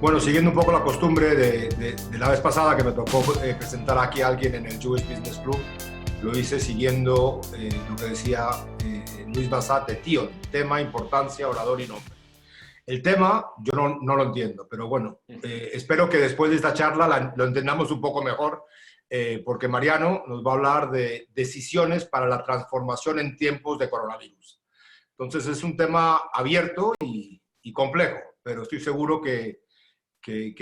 Bueno, siguiendo un poco la costumbre de la vez pasada que me tocó presentar aquí a alguien en el Jewish Business Club, lo hice siguiendo lo que decía Luis Bassat de Tion, tema, importancia, orador y nombre. El tema yo no lo entiendo, pero bueno, espero que después de esta charla lo entendamos un poco mejor, porque Mariano nos va a hablar de decisiones para la transformación en tiempos de coronavirus. Entonces es un tema abierto y complejo, pero estoy seguro que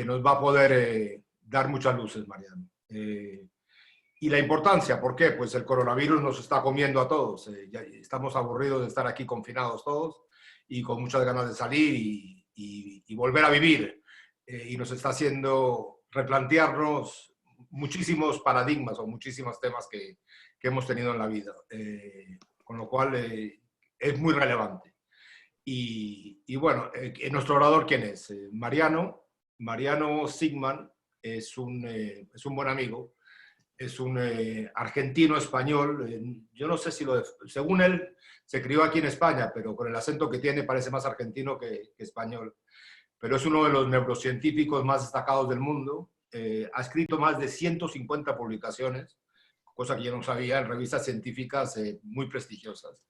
nos va a poder dar muchas luces, Mariano. Y la importancia, ¿por qué? Pues el coronavirus nos está comiendo a todos. Ya estamos aburridos de estar aquí confinados todos y con muchas ganas de salir y volver a vivir. Y nos está haciendo replantearnos muchísimos paradigmas o muchísimos temas que hemos tenido en la vida. Con lo cual es muy relevante. Y bueno, nuestro orador, ¿quién es? Mariano Sigman es un buen amigo, es un argentino español. Yo no sé si según él se crió aquí en España, pero con el acento que tiene parece más argentino que español. Pero es uno de los neurocientíficos más destacados del mundo. Ha escrito más de 150 publicaciones, cosa que yo no sabía, en revistas científicas muy prestigiosas.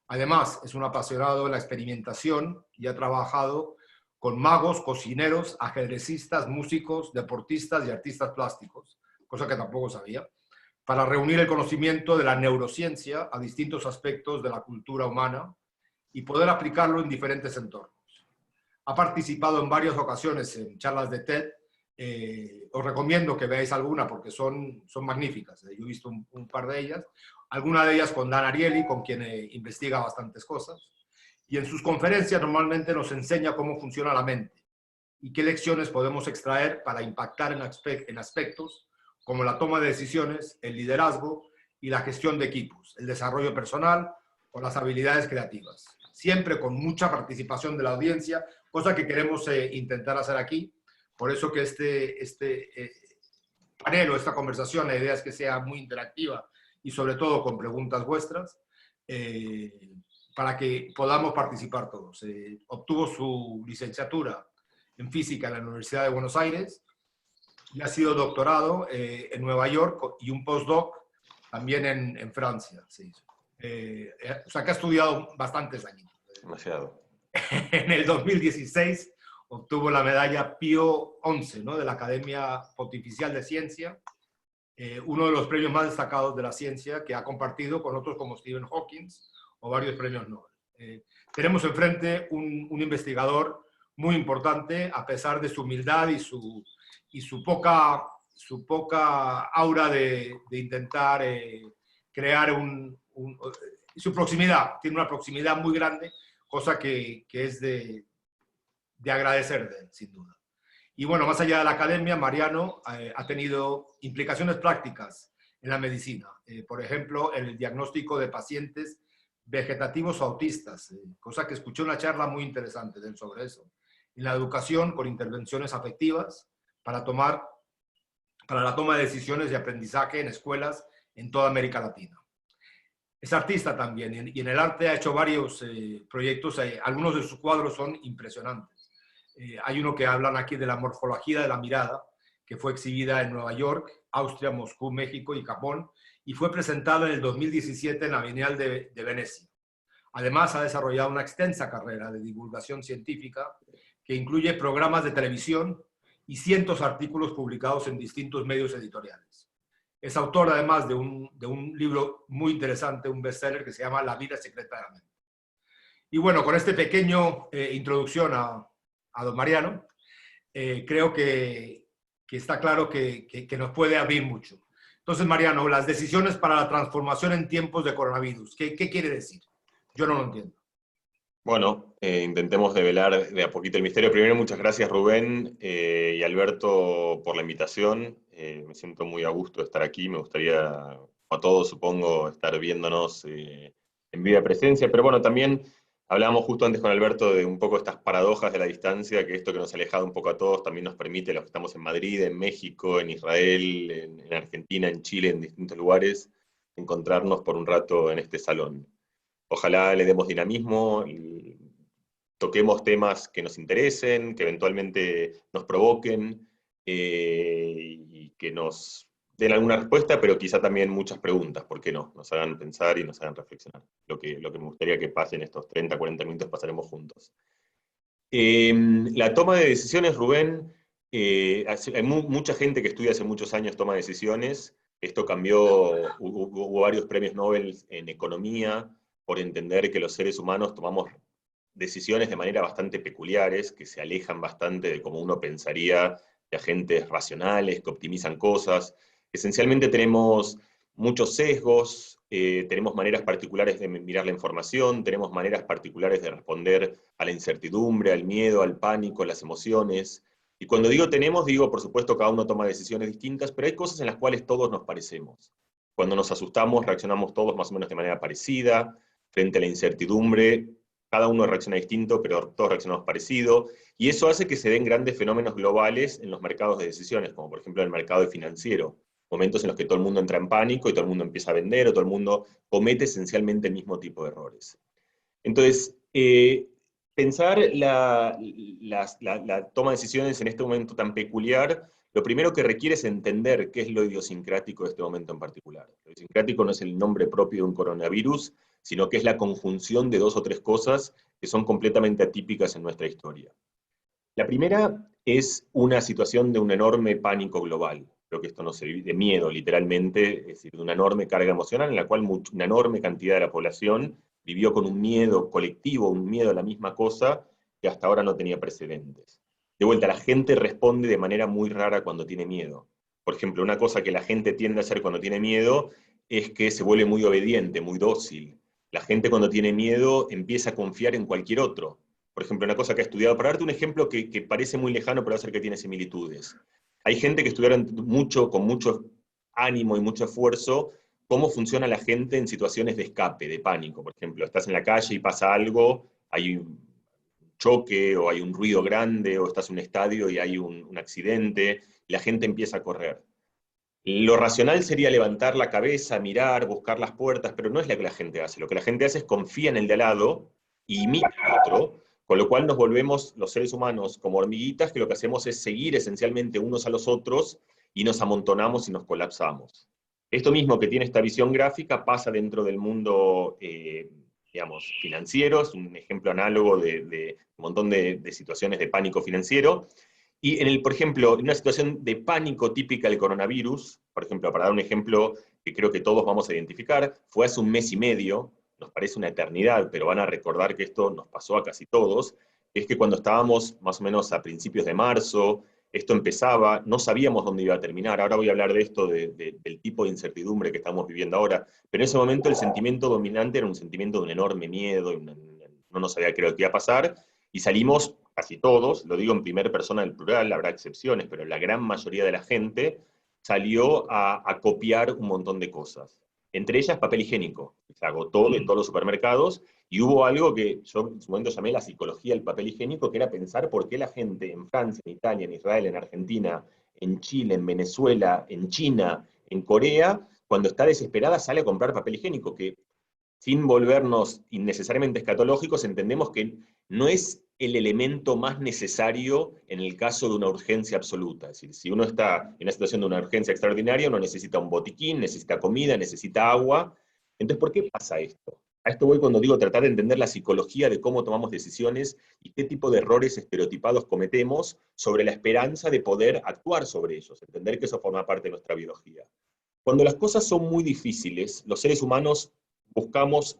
Además, es un apasionado de la experimentación y ha trabajado con magos, cocineros, ajedrecistas, músicos, deportistas y artistas plásticos, cosa que tampoco sabía, para reunir el conocimiento de la neurociencia a distintos aspectos de la cultura humana y poder aplicarlo en diferentes entornos. Ha participado en varias ocasiones en charlas de TED. Os recomiendo que veáis alguna porque son magníficas. Yo he visto un par de ellas. Alguna de ellas con Dan Ariely, con quien investiga bastantes cosas. Y en sus conferencias normalmente nos enseña cómo funciona la mente y qué lecciones podemos extraer para impactar en aspectos como la toma de decisiones, el liderazgo y la gestión de equipos, el desarrollo personal o las habilidades creativas. Siempre con mucha participación de la audiencia, cosa que queremos intentar hacer aquí. Por eso que este panel o esta conversación, la idea es que sea muy interactiva y sobre todo con preguntas vuestras, para que podamos participar todos. Obtuvo su licenciatura en física en la Universidad de Buenos Aires y ha sido doctorado en Nueva York y un postdoc también en Francia. Sí. O sea que ha estudiado bastantes años. Demasiado. En el 2016 obtuvo la medalla Pío XI, ¿no?, de la Academia Pontifical de Ciencia, uno de los premios más destacados de la ciencia que ha compartido con otros como Stephen Hawking o varios premios Nobel. Tenemos enfrente un investigador muy importante, a pesar de su humildad y su poca aura de intentar crear su proximidad. Tiene una proximidad muy grande, cosa que es de agradecer de él, sin duda. Y bueno, más allá de la academia, Mariano ha tenido implicaciones prácticas en la medicina. Por ejemplo, en el diagnóstico de pacientes vegetativos o autistas, cosa que escuché una charla muy interesante de él sobre eso. En la educación con intervenciones afectivas para la toma de decisiones de aprendizaje en escuelas en toda América Latina. Es artista también y en el arte ha hecho varios proyectos. Algunos de sus cuadros son impresionantes. Hay uno que hablan aquí de la morfología de la mirada, que fue exhibida en Nueva York, Austria, Moscú, México y Japón, y fue presentado en el 2017 en la Bienal de Venecia. Además, ha desarrollado una extensa carrera de divulgación científica que incluye programas de televisión y cientos de artículos publicados en distintos medios editoriales. Es autor, además, de un libro muy interesante, un bestseller que se llama La vida secreta de la mente. Y bueno, con este pequeño introducción a don Mariano, creo que está claro que nos puede abrir mucho. Entonces, Mariano, las decisiones para la transformación en tiempos de coronavirus, ¿qué quiere decir? Yo no lo entiendo. Bueno, intentemos develar de a poquito el misterio. Primero, muchas gracias Rubén y Alberto por la invitación. Me siento muy a gusto de estar aquí. Me gustaría, a todos supongo, estar viéndonos en viva presencia. Pero bueno, también hablábamos justo antes con Alberto de un poco estas paradojas de la distancia, que esto que nos ha alejado un poco a todos también nos permite, los que estamos en Madrid, en México, en Israel, en Argentina, en Chile, en distintos lugares, encontrarnos por un rato en este salón. Ojalá le demos dinamismo y toquemos temas que nos interesen, que eventualmente nos provoquen, y que nos den alguna respuesta, pero quizá también muchas preguntas, ¿por qué no? Nos hagan pensar y nos hagan reflexionar. Lo que me gustaría que pase en estos 30, 40 minutos pasaremos juntos. La toma de decisiones, Rubén, hay mucha gente que estudia hace muchos años toma de decisiones. Esto cambió, hubo varios premios Nobel en economía por entender que los seres humanos tomamos decisiones de manera bastante peculiares, que se alejan bastante de cómo uno pensaría de agentes racionales, que optimizan cosas. Esencialmente tenemos muchos sesgos, tenemos maneras particulares de mirar la información, tenemos maneras particulares de responder a la incertidumbre, al miedo, al pánico, a las emociones. Y cuando digo tenemos, digo, por supuesto, cada uno toma decisiones distintas, pero hay cosas en las cuales todos nos parecemos. Cuando nos asustamos, reaccionamos todos más o menos de manera parecida. Frente a la incertidumbre, cada uno reacciona distinto, pero todos reaccionamos parecido. Y eso hace que se den grandes fenómenos globales en los mercados de decisiones, como por ejemplo en el mercado financiero. Momentos en los que todo el mundo entra en pánico y todo el mundo empieza a vender, o todo el mundo comete esencialmente el mismo tipo de errores. Entonces, pensar la toma de decisiones en este momento tan peculiar, lo primero que requiere es entender qué es lo idiosincrático de este momento en particular. Lo idiosincrático no es el nombre propio de un coronavirus, sino que es la conjunción de dos o tres cosas que son completamente atípicas en nuestra historia. La primera es una situación de un enorme pánico global. Creo que esto no se vive de miedo, literalmente, es decir, de una enorme carga emocional en la cual una enorme cantidad de la población vivió con un miedo colectivo, un miedo a la misma cosa que hasta ahora no tenía precedentes. De vuelta, la gente responde de manera muy rara cuando tiene miedo. Por ejemplo, una cosa que la gente tiende a hacer cuando tiene miedo es que se vuelve muy obediente, muy dócil. La gente cuando tiene miedo empieza a confiar en cualquier otro. Por ejemplo, una cosa que ha estudiado, para darte un ejemplo que parece muy lejano, pero va a ser que tiene similitudes. Hay gente que estudiaron mucho, con mucho ánimo y mucho esfuerzo, cómo funciona la gente en situaciones de escape, de pánico. Por ejemplo, estás en la calle y pasa algo, hay un choque, o hay un ruido grande, o estás en un estadio y hay un accidente, y la gente empieza a correr. Lo racional sería levantar la cabeza, mirar, buscar las puertas, pero no es lo que la gente hace. Lo que la gente hace es confía en el de al lado y imita al otro, con lo cual nos volvemos los seres humanos como hormiguitas, que lo que hacemos es seguir esencialmente unos a los otros y nos amontonamos y nos colapsamos. Esto mismo que tiene esta visión gráfica pasa dentro del mundo, digamos, financiero, es un ejemplo análogo de un montón de situaciones de pánico financiero. Y por ejemplo, en una situación de pánico típica del coronavirus, por ejemplo, para dar un ejemplo que creo que todos vamos a identificar, fue hace un mes y medio, nos parece una eternidad, pero van a recordar que esto nos pasó a casi todos, es que cuando estábamos más o menos a principios de marzo, esto empezaba, no sabíamos dónde iba a terminar. Ahora voy a hablar de esto, del tipo de incertidumbre que estamos viviendo ahora, pero en ese momento el sentimiento dominante era un sentimiento de un enorme miedo, no sabía qué era lo que iba a pasar, y salimos casi todos, lo digo en primera persona del plural, habrá excepciones, pero la gran mayoría de la gente salió a copiar un montón de cosas. Entre ellas papel higiénico, se agotó en todos los supermercados, y hubo algo que yo en su momento llamé la psicología del papel higiénico, que era pensar por qué la gente en Francia, en Italia, en Israel, en Argentina, en Chile, en Venezuela, en China, en Corea, cuando está desesperada sale a comprar papel higiénico, que sin volvernos innecesariamente escatológicos, entendemos que no es el elemento más necesario en el caso de una urgencia absoluta. Es decir, si uno está en una situación de una urgencia extraordinaria, uno necesita un botiquín, necesita comida, necesita agua. Entonces, ¿por qué pasa esto? A esto voy cuando digo tratar de entender la psicología de cómo tomamos decisiones y qué tipo de errores estereotipados cometemos sobre la esperanza de poder actuar sobre ellos, entender que eso forma parte de nuestra biología. Cuando las cosas son muy difíciles, los seres humanos buscamos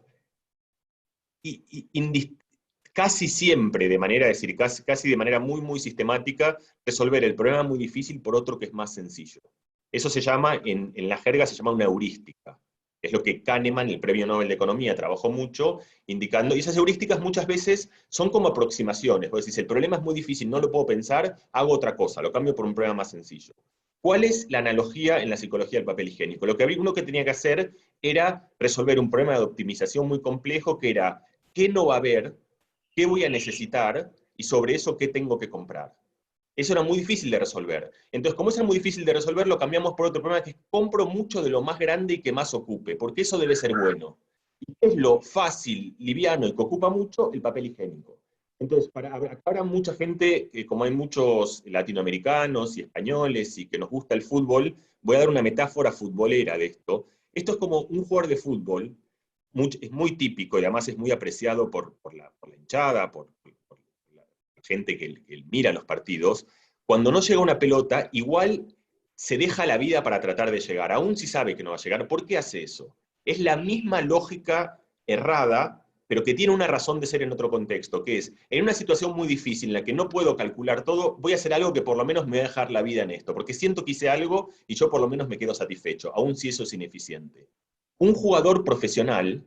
casi siempre de manera, es decir, casi de manera muy, muy sistemática, resolver el problema muy difícil por otro que es más sencillo. Eso se llama, en la jerga se llama una heurística. Es lo que Kahneman, el premio Nobel de Economía, trabajó mucho, indicando, y esas heurísticas muchas veces son como aproximaciones. Vos decís, el problema es muy difícil, no lo puedo pensar, hago otra cosa, lo cambio por un problema más sencillo. ¿Cuál es la analogía en la psicología del papel higiénico? Lo que uno que tenía que hacer era resolver un problema de optimización muy complejo, que era, ¿qué no va a haber? ¿Qué voy a necesitar? Y sobre eso, ¿qué tengo que comprar? Eso era muy difícil de resolver. Entonces, como eso era muy difícil de resolver, lo cambiamos por otro problema, que es compro mucho de lo más grande y que más ocupe, porque eso debe ser bueno. ¿Y qué es lo fácil, liviano y que ocupa mucho? El papel higiénico. Entonces, acá habrá mucha gente, como hay muchos latinoamericanos y españoles y que nos gusta el fútbol, voy a dar una metáfora futbolera de esto. Esto es como un jugador de fútbol, es muy típico y además es muy apreciado por la hinchada, por la gente que mira los partidos. Cuando no llega una pelota, igual se deja la vida para tratar de llegar, aún si sabe que no va a llegar. ¿Por qué hace eso? Es la misma lógica errada, pero que tiene una razón de ser en otro contexto, que es, en una situación muy difícil en la que no puedo calcular todo, voy a hacer algo que por lo menos me va a dejar la vida en esto, porque siento que hice algo y yo por lo menos me quedo satisfecho, aun si eso es ineficiente. Un jugador profesional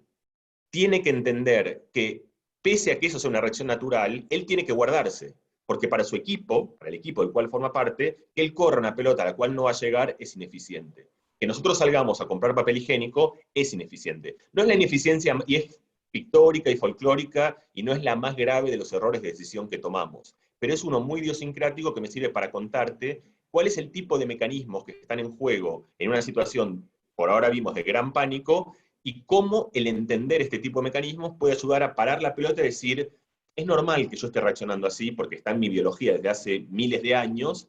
tiene que entender que, pese a que eso sea una reacción natural, él tiene que guardarse, porque para su equipo, para el equipo del cual forma parte, que él corra una pelota a la cual no va a llegar es ineficiente. Que nosotros salgamos a comprar papel higiénico es ineficiente. No es la ineficiencia, y es pictórica y folclórica, y no es la más grave de los errores de decisión que tomamos, pero es uno muy idiosincrático que me sirve para contarte cuál es el tipo de mecanismos que están en juego en una situación, por ahora vimos, de gran pánico, y cómo el entender este tipo de mecanismos puede ayudar a parar la pelota y decir, es normal que yo esté reaccionando así porque está en mi biología desde hace miles de años,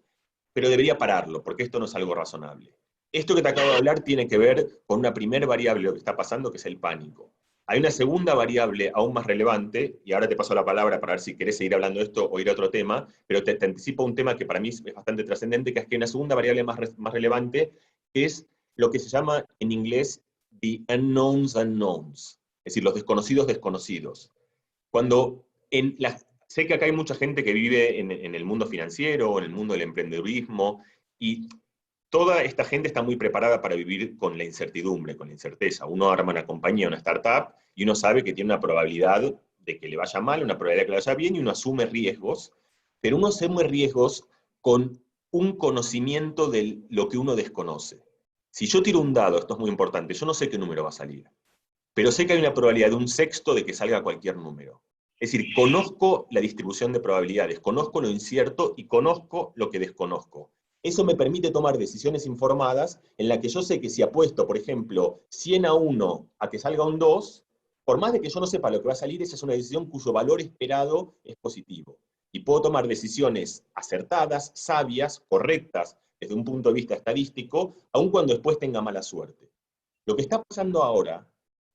pero debería pararlo, porque esto no es algo razonable. Esto que te acabo de hablar tiene que ver con una primera variable de lo que está pasando, que es el pánico. Hay una segunda variable aún más relevante, y ahora te paso la palabra para ver si querés seguir hablando de esto o ir a otro tema, pero te anticipo un tema que para mí es bastante trascendente, que es que hay una segunda variable más relevante, que es lo que se llama en inglés the unknowns unknowns, es decir, los desconocidos desconocidos. Cuando sé que acá hay mucha gente que vive en el mundo financiero, en el mundo del emprendedurismo, y toda esta gente está muy preparada para vivir con la incertidumbre, con la incerteza. Uno arma una compañía, una startup, y uno sabe que tiene una probabilidad de que le vaya mal, una probabilidad de que le vaya bien, y uno asume riesgos, pero uno asume riesgos con un conocimiento de lo que uno desconoce. Si yo tiro un dado, esto es muy importante, yo no sé qué número va a salir, pero sé que hay una probabilidad de un sexto de que salga cualquier número. Es decir, conozco la distribución de probabilidades, conozco lo incierto y conozco lo que desconozco. Eso me permite tomar decisiones informadas en las que yo sé que si apuesto, por ejemplo, 100-1 a que salga un 2, por más de que yo no sepa lo que va a salir, esa es una decisión cuyo valor esperado es positivo. Y puedo tomar decisiones acertadas, sabias, correctas, desde un punto de vista estadístico, aun cuando después tenga mala suerte. Lo que está pasando ahora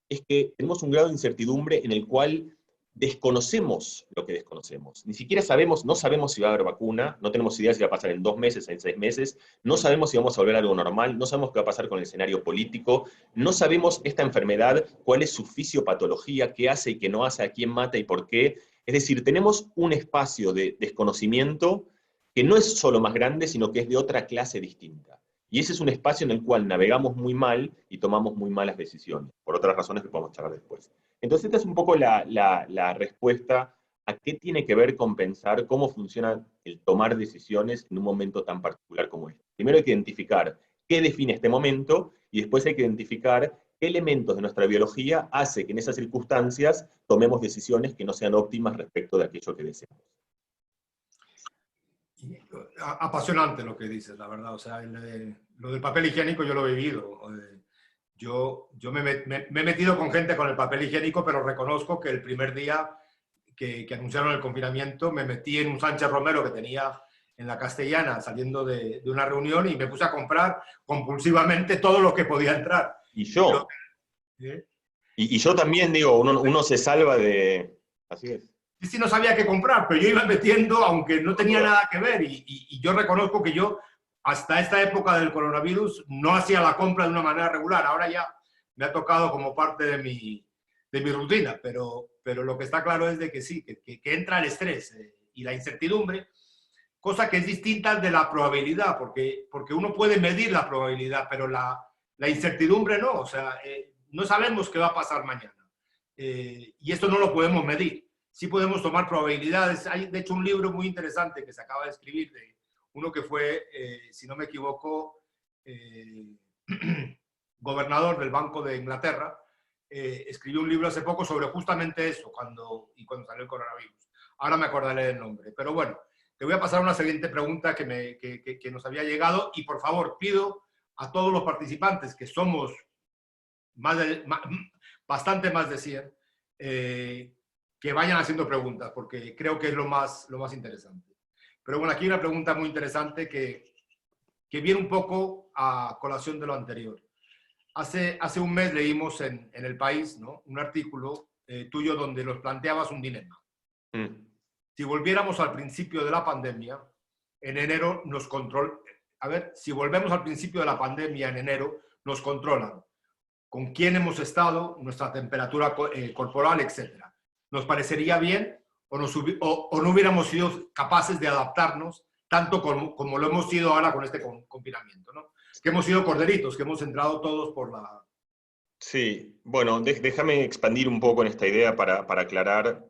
es que tenemos un grado de incertidumbre en el cual desconocemos lo que desconocemos. Ni siquiera sabemos, no sabemos si va a haber vacuna, no tenemos idea si va a pasar en 2 meses, en 6 meses, no sabemos si vamos a volver a algo normal, no sabemos qué va a pasar con el escenario político, no sabemos esta enfermedad, cuál es su fisiopatología, qué hace y qué no hace, a quién mata y por qué. Es decir, tenemos un espacio de desconocimiento que no es solo más grande, sino que es de otra clase distinta. Y ese es un espacio en el cual navegamos muy mal y tomamos muy malas decisiones, por otras razones que podemos charlar después. Entonces, esta es un poco la respuesta a qué tiene que ver con pensar cómo funciona el tomar decisiones en un momento tan particular como este. Primero hay que identificar qué define este momento y después hay que identificar qué elementos de nuestra biología hace que en esas circunstancias tomemos decisiones que no sean óptimas respecto de aquello que deseamos. Apasionante lo que dices, la verdad. O sea, lo del papel higiénico yo lo he vivido. Yo me he metido con gente con el papel higiénico, pero reconozco que el primer día que anunciaron el confinamiento me metí en un Sánchez Romero que tenía en la Castellana saliendo de una reunión y me puse a comprar compulsivamente todo lo que podía entrar. Y yo, ¿eh? y yo también digo, uno se salva de... Así es. Sí, no sabía qué comprar, pero yo iba metiendo aunque no tenía nada que ver y yo reconozco que yo hasta esta época del coronavirus no hacía la compra de una manera regular. Ahora ya me ha tocado como parte de mi rutina, pero lo que está claro es de que sí, que entra el estrés y la incertidumbre, cosa que es distinta de la probabilidad, porque uno puede medir la probabilidad, pero la incertidumbre no, o sea, no sabemos qué va a pasar mañana. Y esto no lo podemos medir. Sí podemos tomar probabilidades. Hay, de hecho, un libro muy interesante que se acaba de escribir de uno que fue, si no me equivoco, gobernador del Banco de Inglaterra. Escribió un libro hace poco sobre justamente eso, cuando salió el coronavirus. Ahora me acordaré del nombre. Pero bueno, te voy a pasar una siguiente pregunta que nos había llegado y por favor pido a todos los participantes, que somos bastante más de 100, que vayan haciendo preguntas, porque creo que es lo más interesante. Pero bueno, aquí hay una pregunta muy interesante que viene un poco a colación de lo anterior. Hace un mes leímos en El País, ¿no?, un artículo tuyo donde nos planteabas un dilema. Si volviéramos al principio de la pandemia, en enero nos controlan. A ver, si volvemos al principio de la pandemia en enero, nos controlan con quién hemos estado, nuestra temperatura corporal, etc. ¿Nos parecería bien o no hubiéramos sido capaces de adaptarnos tanto como lo hemos sido ahora con este confinamiento, ¿no? Que hemos sido corderitos, que hemos entrado todos por la... Sí, bueno, déjame expandir un poco en esta idea para aclarar.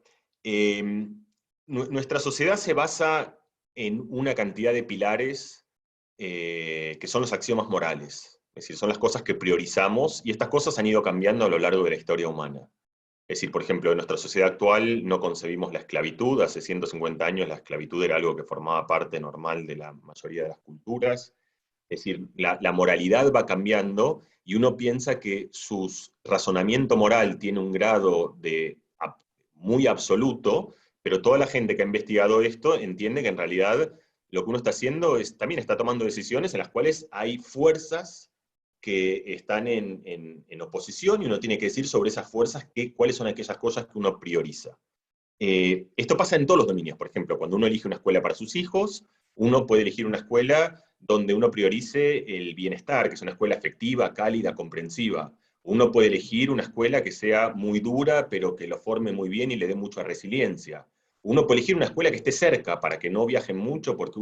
Nuestra sociedad se basa en una cantidad de pilares que son los axiomas morales. Es decir, son las cosas que priorizamos y estas cosas han ido cambiando a lo largo de la historia humana. Es decir, por ejemplo, en nuestra sociedad actual no concebimos la esclavitud. Hace 150 años la esclavitud era algo que formaba parte normal de la mayoría de las culturas. Es decir, la moralidad va cambiando y uno piensa que su razonamiento moral tiene un grado muy absoluto, pero toda la gente que ha investigado esto entiende que en realidad lo que uno está haciendo también está tomando decisiones en las cuales hay fuerzas que están en oposición y uno tiene que decir sobre esas fuerzas cuáles son aquellas cosas que uno prioriza. Esto pasa en todos los dominios. Por ejemplo, cuando uno elige una escuela para sus hijos, uno puede elegir una escuela donde uno priorice el bienestar, que es una escuela afectiva, cálida, comprensiva. Uno puede elegir una escuela que sea muy dura, pero que lo forme muy bien y le dé mucha resiliencia. Uno puede elegir una escuela que esté cerca para que no viajen mucho, porque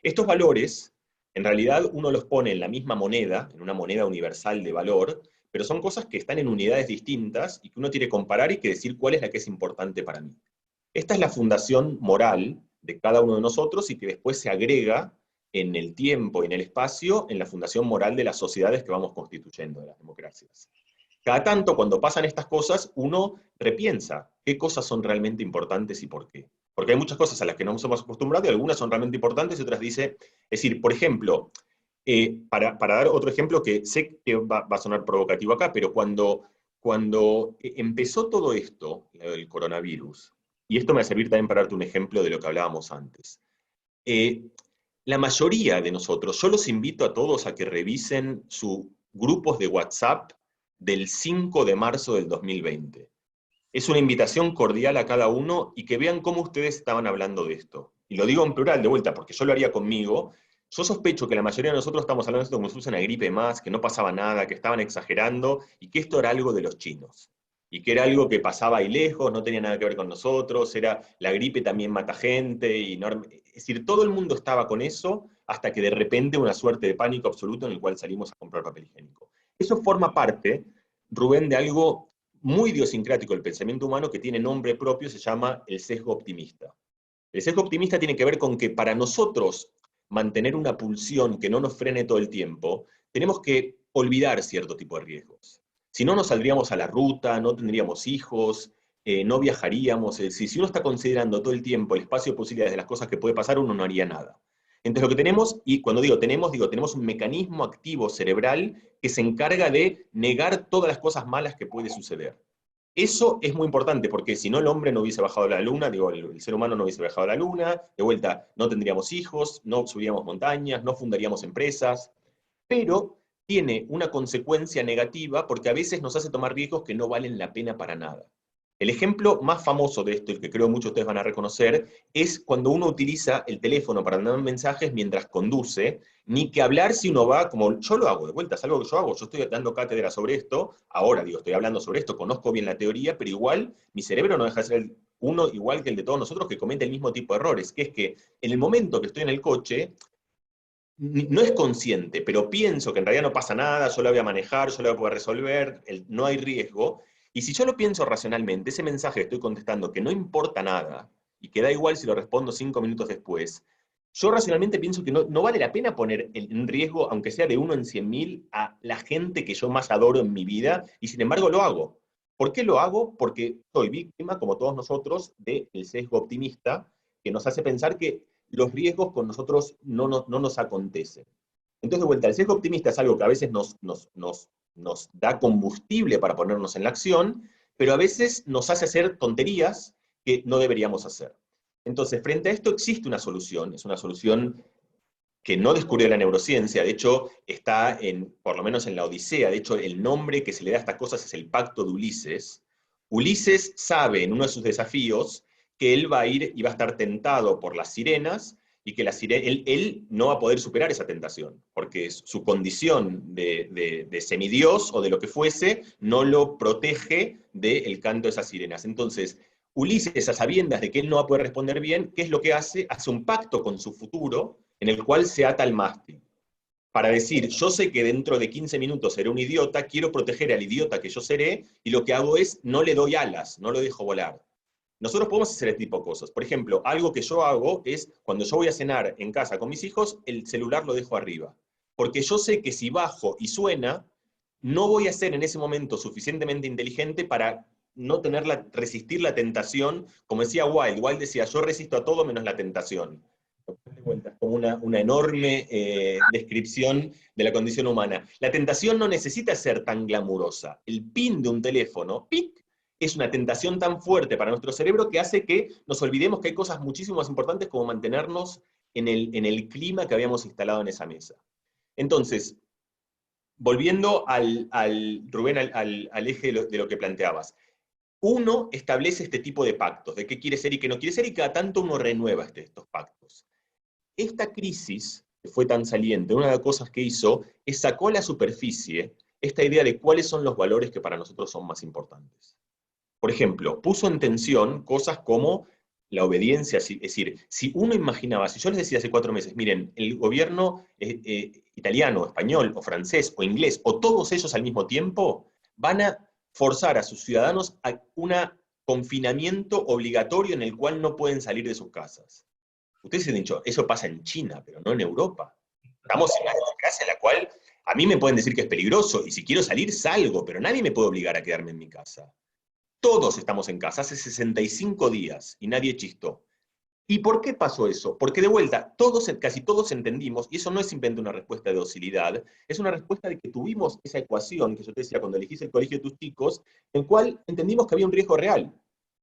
estos valores, en realidad uno los pone en la misma moneda, en una moneda universal de valor, pero son cosas que están en unidades distintas y que uno tiene que comparar y que decir cuál es la que es importante para mí. Esta es la fundación moral de cada uno de nosotros y que después se agrega en el tiempo y en el espacio en la fundación moral de las sociedades que vamos constituyendo, de las democracias. Cada tanto, cuando pasan estas cosas, uno repiensa qué cosas son realmente importantes y por qué. Porque hay muchas cosas a las que no nos hemos acostumbrado y algunas son realmente importantes y otras es decir, por ejemplo, para dar otro ejemplo que sé que va a sonar provocativo acá, pero cuando empezó todo esto, el coronavirus, y esto me va a servir también para darte un ejemplo de lo que hablábamos antes. La mayoría de nosotros, yo los invito a todos a que revisen sus grupos de WhatsApp del 5 de marzo del 2020. Es una invitación cordial a cada uno y que vean cómo ustedes estaban hablando de esto. Y lo digo en plural de vuelta, porque yo lo haría conmigo. Yo sospecho que la mayoría de nosotros estamos hablando de esto como si fuese una gripe más, que no pasaba nada, que estaban exagerando, y que esto era algo de los chinos. Y que era algo que pasaba ahí lejos, no tenía nada que ver con nosotros, la gripe también mata gente, es decir, todo el mundo estaba con eso, hasta que de repente una suerte de pánico absoluto en el cual salimos a comprar papel higiénico. Eso forma parte, Rubén, de algo muy idiosincrático del pensamiento humano que tiene nombre propio, se llama el sesgo optimista. El sesgo optimista tiene que ver con que para nosotros mantener una pulsión que no nos frene todo el tiempo, tenemos que olvidar cierto tipo de riesgos. Si no, nos saldríamos a la ruta, no tendríamos hijos, no viajaríamos. Es decir, si uno está considerando todo el tiempo el espacio de posibilidades de las cosas que puede pasar, uno no haría nada. Entonces lo que tenemos, y cuando digo tenemos un mecanismo activo cerebral que se encarga de negar todas las cosas malas que puede suceder. Eso es muy importante, porque si no el hombre no hubiese bajado a la luna, el ser humano no hubiese bajado a la luna, de vuelta, no tendríamos hijos, no subiríamos montañas, no fundaríamos empresas, pero tiene una consecuencia negativa porque a veces nos hace tomar riesgos que no valen la pena para nada. El ejemplo más famoso de esto, y que creo muchos de ustedes van a reconocer, es cuando uno utiliza el teléfono para mandar mensajes mientras conduce, ni que hablar si uno va, como yo lo hago, de vuelta, es algo que yo hago, yo estoy dando cátedra sobre esto, ahora digo, estoy hablando sobre esto, conozco bien la teoría, pero igual mi cerebro no deja de ser uno igual que el de todos nosotros que comete el mismo tipo de errores, que es que en el momento que estoy en el coche, no es consciente, pero pienso que en realidad no pasa nada, yo la voy a manejar, yo la voy a poder resolver, no hay riesgo. Y si yo lo pienso racionalmente, ese mensaje que estoy contestando, que no importa nada, y que da igual si lo respondo 5 minutos después, yo racionalmente pienso que no vale la pena poner en riesgo, aunque sea de 1 en 100.000, a la gente que yo más adoro en mi vida, y sin embargo lo hago. ¿Por qué lo hago? Porque soy víctima, como todos nosotros, del sesgo optimista, que nos hace pensar que los riesgos con nosotros no nos acontecen. Entonces, de vuelta, el sesgo optimista es algo que a veces nos da combustible para ponernos en la acción, pero a veces nos hace hacer tonterías que no deberíamos hacer. Entonces, frente a esto existe una solución, es una solución que no descubrió la neurociencia, de hecho está por lo menos en la Odisea, de hecho el nombre que se le da a estas cosas es el Pacto de Ulises. Ulises sabe en uno de sus desafíos que él va a ir y va a estar tentado por las sirenas, y que él no va a poder superar esa tentación, porque su condición de semidios o de lo que fuese no lo protege del canto de esas sirenas. Entonces, Ulises, a sabiendas de que él no va a poder responder bien, ¿qué es lo que hace? Hace un pacto con su futuro en el cual se ata al mástil, para decir, yo sé que dentro de 15 minutos seré un idiota, quiero proteger al idiota que yo seré, y lo que hago es, no le doy alas, no lo dejo volar. Nosotros podemos hacer este tipo de cosas. Por ejemplo, algo que yo hago es, cuando yo voy a cenar en casa con mis hijos, el celular lo dejo arriba. Porque yo sé que si bajo y suena, no voy a ser en ese momento suficientemente inteligente para no resistir la tentación. Como decía Wilde decía, yo resisto a todo menos la tentación. Es como una enorme descripción de la condición humana. La tentación no necesita ser tan glamurosa. El pin de un teléfono, ¡pic!, es una tentación tan fuerte para nuestro cerebro que hace que nos olvidemos que hay cosas muchísimo más importantes como mantenernos en el clima que habíamos instalado en esa mesa. Entonces, volviendo Rubén, al eje de lo que planteabas, uno establece este tipo de pactos, de qué quiere ser y qué no quiere ser, y cada tanto uno renueva estos pactos. Esta crisis, que fue tan saliente, una de las cosas que hizo es sacó a la superficie esta idea de cuáles son los valores que para nosotros son más importantes. Por ejemplo, puso en tensión cosas como la obediencia, es decir, si uno imaginaba, si yo les decía hace 4 meses, miren, el gobierno italiano, español, o francés, o inglés, o todos ellos al mismo tiempo, van a forzar a sus ciudadanos a un confinamiento obligatorio en el cual no pueden salir de sus casas. Ustedes han dicho, eso pasa en China, pero no en Europa. Estamos en una democracia en la cual a mí me pueden decir que es peligroso, y si quiero salir, salgo, pero nadie me puede obligar a quedarme en mi casa. Todos estamos en casa, hace 65 días, y nadie chistó. ¿Y por qué pasó eso? Porque de vuelta, casi todos entendimos, y eso no es simplemente una respuesta de docilidad, es una respuesta de que tuvimos esa ecuación que yo te decía cuando elegís el colegio de tus chicos, en cual entendimos que había un riesgo real.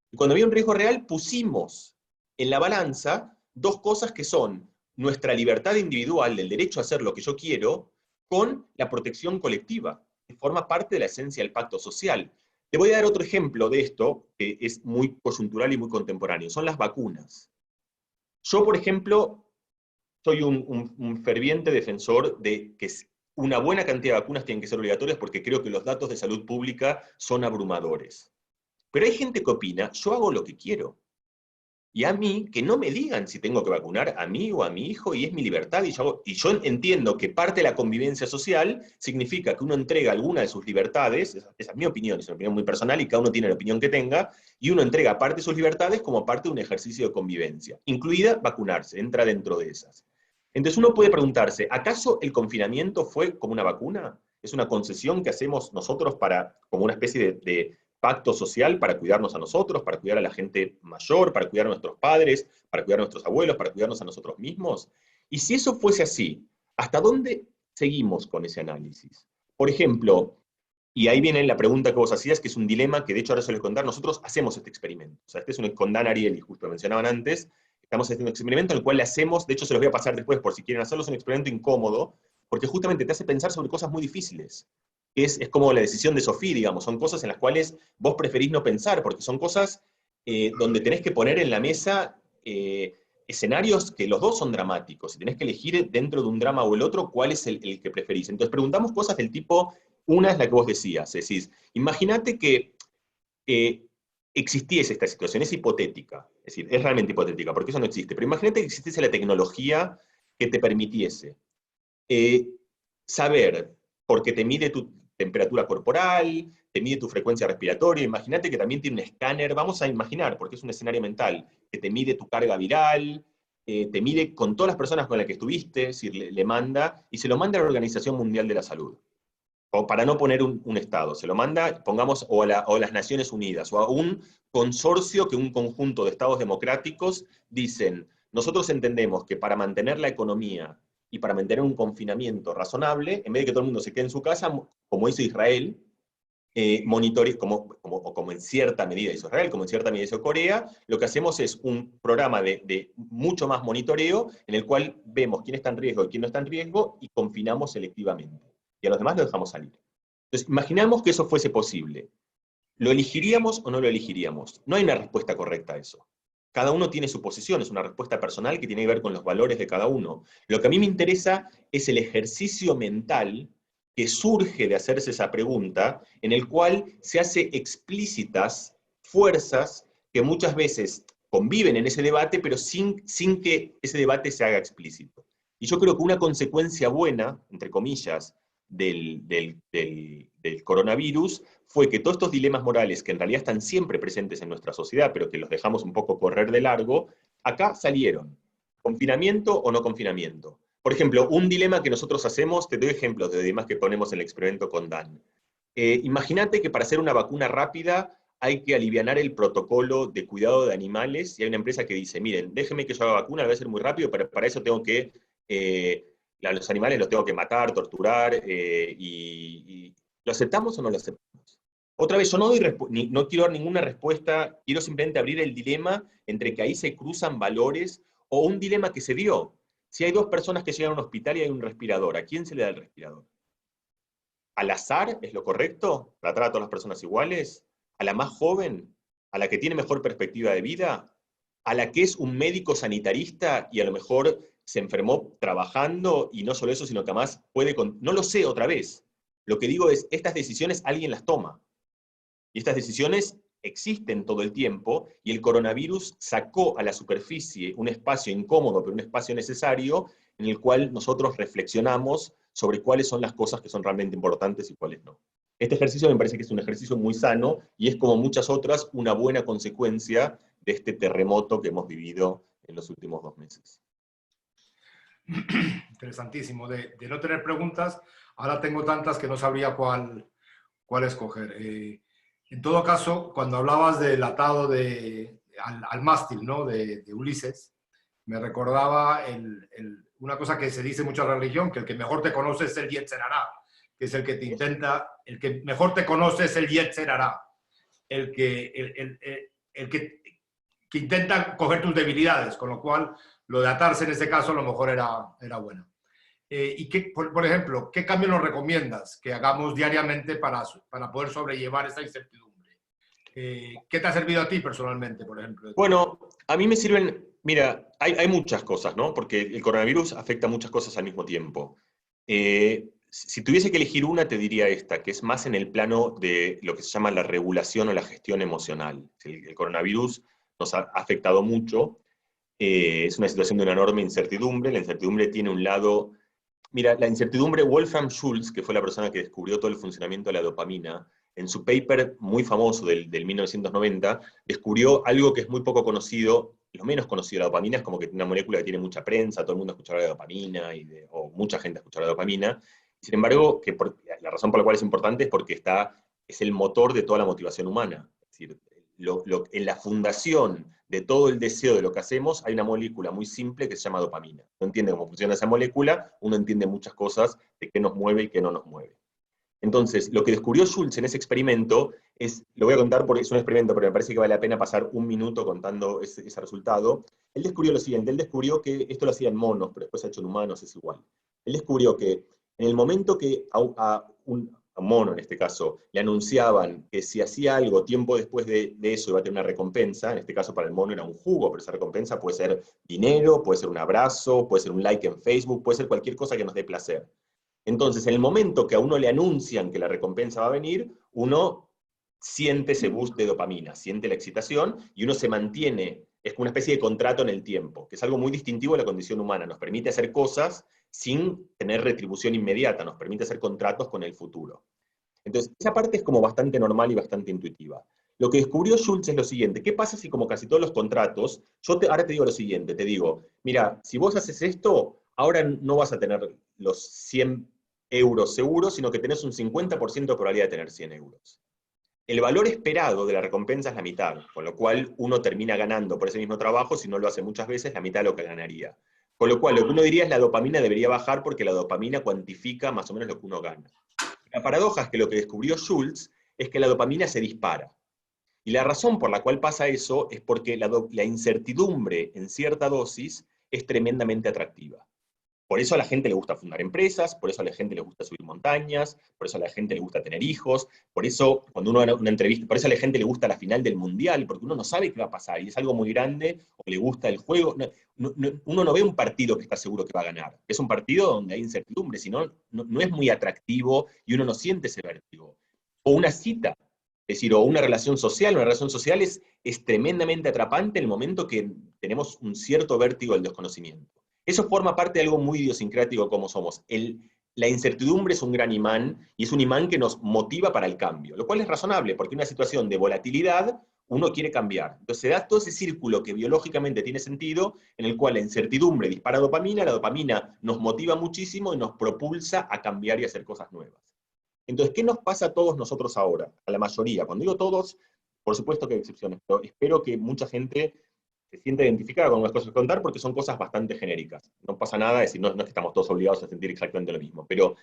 Y cuando había un riesgo real, pusimos en la balanza 2 cosas que son nuestra libertad individual, del derecho a hacer lo que yo quiero, con la protección colectiva, que forma parte de la esencia del pacto social. Te voy a dar otro ejemplo de esto, que es muy coyuntural y muy contemporáneo, son las vacunas. Yo, por ejemplo, soy un ferviente defensor de que una buena cantidad de vacunas tienen que ser obligatorias, porque creo que los datos de salud pública son abrumadores. Pero hay gente que opina, yo hago lo que quiero. Y a mí, que no me digan si tengo que vacunar a mí o a mi hijo, y es mi libertad, y yo entiendo que parte de la convivencia social significa que uno entrega alguna de sus libertades, esa es mi opinión, es una opinión muy personal, y cada uno tiene la opinión que tenga, y uno entrega parte de sus libertades como parte de un ejercicio de convivencia, incluida vacunarse, entra dentro de esas. Entonces uno puede preguntarse, ¿acaso el confinamiento fue como una vacuna? ¿Es una concesión que hacemos nosotros como una especie de pacto social para cuidarnos a nosotros, para cuidar a la gente mayor, para cuidar a nuestros padres, para cuidar a nuestros abuelos, para cuidarnos a nosotros mismos? Y si eso fuese así, ¿hasta dónde seguimos con ese análisis? Por ejemplo, y ahí viene la pregunta que vos hacías, que es un dilema que de hecho ahora se les contar, nosotros hacemos este experimento. O sea, este es con Dan Ariely, justo lo mencionaban antes, estamos haciendo un experimento en el cual le hacemos, de hecho se los voy a pasar después por si quieren hacerlo, es un experimento incómodo, porque justamente te hace pensar sobre cosas muy difíciles. Es como la decisión de Sophie, digamos, son cosas en las cuales vos preferís no pensar, porque son cosas donde tenés que poner en la mesa escenarios que los dos son dramáticos, y tenés que elegir dentro de un drama o el otro cuál es el que preferís. Entonces preguntamos cosas del tipo, una es la que vos decías, decís, imagínate que existiese esta situación, es hipotética, es decir, es realmente hipotética, porque eso no existe, pero imagínate que existiese la tecnología que te permitiese saber, porque te mide tu temperatura corporal, te mide tu frecuencia respiratoria, imagínate que también tiene un escáner, vamos a imaginar, porque es un escenario mental, que te mide tu carga viral, te mide con todas las personas con las que estuviste, es decir, le manda, y se lo manda a la Organización Mundial de la Salud. O para no poner un Estado, se lo manda, pongamos, o a las Naciones Unidas, o a un consorcio que un conjunto de Estados democráticos dicen, nosotros entendemos que para mantener la economía y para mantener un confinamiento razonable, en vez de que todo el mundo se quede en su casa, como hizo Israel, como en cierta medida hizo Israel, como en cierta medida hizo Corea, lo que hacemos es un programa de mucho más monitoreo en el cual vemos quién está en riesgo y quién no está en riesgo y confinamos selectivamente. Y a los demás los dejamos salir. Entonces, imaginamos que eso fuese posible. ¿Lo elegiríamos o no lo elegiríamos? No hay una respuesta correcta a eso. Cada uno tiene su posición, es una respuesta personal que tiene que ver con los valores de cada uno. Lo que a mí me interesa es el ejercicio mental que surge de hacerse esa pregunta, en el cual se hace explícitas fuerzas que muchas veces conviven en ese debate, pero sin que ese debate se haga explícito. Y yo creo que una consecuencia buena, entre comillas, del coronavirus fue que todos estos dilemas morales, que en realidad están siempre presentes en nuestra sociedad, pero que los dejamos un poco correr de largo, acá salieron. ¿Confinamiento o no confinamiento? Por ejemplo, un dilema que nosotros hacemos, te doy ejemplos de dilemas que ponemos en el experimento con Dan. Imagínate que para hacer una vacuna rápida hay que alivianar el protocolo de cuidado de animales, y hay una empresa que dice, miren, déjenme que yo haga vacuna, lo voy a hacer muy rápido, pero para eso tengo que, los animales los tengo que matar, torturar, ¿lo aceptamos o no lo aceptamos? Otra vez, yo no quiero dar ninguna respuesta, quiero simplemente abrir el dilema entre que ahí se cruzan valores, o un dilema que se dio. Si hay dos personas que llegan a un hospital y hay un respirador, ¿a quién se le da el respirador? ¿Al azar es lo correcto? ¿Tratar a todas las personas iguales? ¿A la más joven? ¿A la que tiene mejor perspectiva de vida? ¿A la que es un médico sanitarista y a lo mejor se enfermó trabajando y no solo eso, sino que además puede... No lo sé otra vez. Lo que digo es, estas decisiones alguien las toma. Y estas decisiones existen todo el tiempo, y el coronavirus sacó a la superficie un espacio incómodo, pero un espacio necesario, en el cual nosotros reflexionamos sobre cuáles son las cosas que son realmente importantes y cuáles no. Este ejercicio me parece que es un ejercicio muy sano, y es, como muchas otras, una buena consecuencia de este terremoto que hemos vivido en los últimos 2 meses. Interesantísimo. De no tener preguntas, ahora tengo tantas que no sabría cuál escoger. En todo caso, cuando hablabas del atado al mástil, ¿no? de Ulises, me recordaba una cosa que se dice mucho en la religión, que el que mejor te conoce es el Yetzer Hará, que es el que te intenta, el que mejor te conoce es el Yetzer Hará, el que intenta coger tus debilidades, con lo cual lo de atarse en este caso a lo mejor era bueno. ¿Y por ejemplo, qué cambio nos recomiendas que hagamos diariamente para poder sobrellevar esa incertidumbre? ¿Qué te ha servido a ti personalmente, por ejemplo? Bueno, a mí me sirven, mira, hay muchas cosas, ¿no? Porque el coronavirus afecta a muchas cosas al mismo tiempo. Si tuviese que elegir una, te diría esta, que es más en el plano de lo que se llama la regulación o la gestión emocional. El coronavirus nos ha afectado mucho. Es una situación de una enorme incertidumbre. La incertidumbre tiene un lado... Mira, la incertidumbre, Wolfram Schultz, que fue la persona que descubrió todo el funcionamiento de la dopamina, en su paper muy famoso del 1990, descubrió algo que es muy poco conocido, lo menos conocido de la dopamina, es como que tiene una molécula que tiene mucha prensa, todo el mundo ha escuchado de dopamina, o mucha gente ha escuchado de dopamina. Sin embargo, la razón por la cual es importante es porque es el motor de toda la motivación humana. Es decir, en la fundación de todo el deseo de lo que hacemos hay una molécula muy simple que se llama dopamina. No entiende cómo funciona esa molécula, uno entiende muchas cosas de qué nos mueve y qué no nos mueve. Entonces, lo que descubrió Schultz en ese experimento lo voy a contar porque es un experimento, pero me parece que vale la pena pasar un minuto contando ese resultado. Él descubrió lo siguiente, él descubrió que esto lo hacía en monos, pero después se ha hecho en humanos, es igual. Él descubrió que en el momento que a un mono, en este caso, le anunciaban que si hacía algo tiempo después de eso iba a tener una recompensa, en este caso para el mono era un jugo, pero esa recompensa puede ser dinero, puede ser un abrazo, puede ser un like en Facebook, puede ser cualquier cosa que nos dé placer. Entonces, en el momento que a uno le anuncian que la recompensa va a venir, uno siente ese boost de dopamina, siente la excitación, y uno se mantiene, es como una especie de contrato en el tiempo, que es algo muy distintivo de la condición humana, nos permite hacer cosas sin tener retribución inmediata, nos permite hacer contratos con el futuro. Entonces, esa parte es como bastante normal y bastante intuitiva. Lo que descubrió Schultz es lo siguiente, ¿qué pasa si, como casi todos los contratos, ahora te digo lo siguiente, te digo, mira, si vos haces esto, ahora no vas a tener los 100 euros seguros, sino que tenés un 50% de probabilidad de tener 100 euros. El valor esperado de la recompensa es la mitad, con lo cual uno termina ganando por ese mismo trabajo, si no lo hace muchas veces, la mitad de lo que ganaría. Con lo cual, lo que uno diría es la dopamina debería bajar porque la dopamina cuantifica más o menos lo que uno gana. La paradoja es que lo que descubrió Schultz es que la dopamina se dispara. Y la razón por la cual pasa eso es porque la incertidumbre en cierta dosis es tremendamente atractiva. Por eso a la gente le gusta fundar empresas, por eso a la gente le gusta subir montañas, por eso a la gente le gusta tener hijos, por eso cuando uno va a una entrevista, por eso a la gente le gusta la final del mundial, porque uno no sabe qué va a pasar, y es algo muy grande, o le gusta el juego. Uno no ve un partido que está seguro que va a ganar. Es un partido donde hay incertidumbre, si no, no es muy atractivo y uno no siente ese vértigo. O una cita, es decir, o una relación social es tremendamente atrapante en el momento que tenemos un cierto vértigo del desconocimiento. Eso forma parte de algo muy idiosincrático como somos. La incertidumbre es un gran imán, y es un imán que nos motiva para el cambio, lo cual es razonable, porque en una situación de volatilidad uno quiere cambiar. Entonces se da todo ese círculo que biológicamente tiene sentido, en el cual la incertidumbre dispara dopamina, la dopamina nos motiva muchísimo y nos propulsa a cambiar y hacer cosas nuevas. Entonces, ¿qué nos pasa a todos nosotros ahora? A la mayoría. Cuando digo todos, por supuesto que hay excepciones, pero espero que mucha gente se sienta identificada con las cosas que contar, porque son cosas bastante genéricas. No pasa nada, es decir, no es que estamos todos obligados a sentir exactamente lo mismo, pero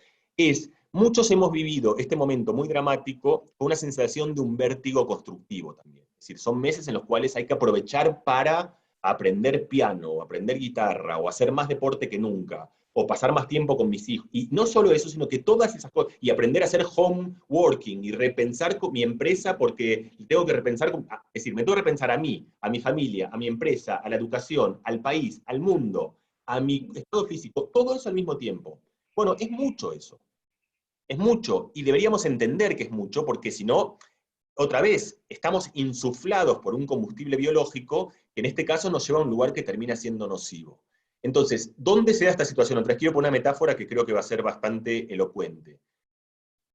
muchos hemos vivido este momento muy dramático con una sensación de un vértigo constructivo también. Es decir, son meses en los cuales hay que aprovechar para aprender piano, o aprender guitarra, o hacer más deporte que nunca, o pasar más tiempo con mis hijos. Y no solo eso, sino que todas esas cosas, y aprender a hacer home working, y repensar con mi empresa, porque tengo que repensar, es decir, me tengo que repensar a mí, a mi familia, a mi empresa, a la educación, al país, al mundo, a mi estado físico, todo eso al mismo tiempo. Bueno, es mucho eso. Es mucho, y deberíamos entender que es mucho, porque si no, otra vez, estamos insuflados por un combustible biológico que en este caso nos lleva a un lugar que termina siendo nocivo. Entonces, ¿dónde se da esta situación? Otra vez quiero poner una metáfora que creo que va a ser bastante elocuente,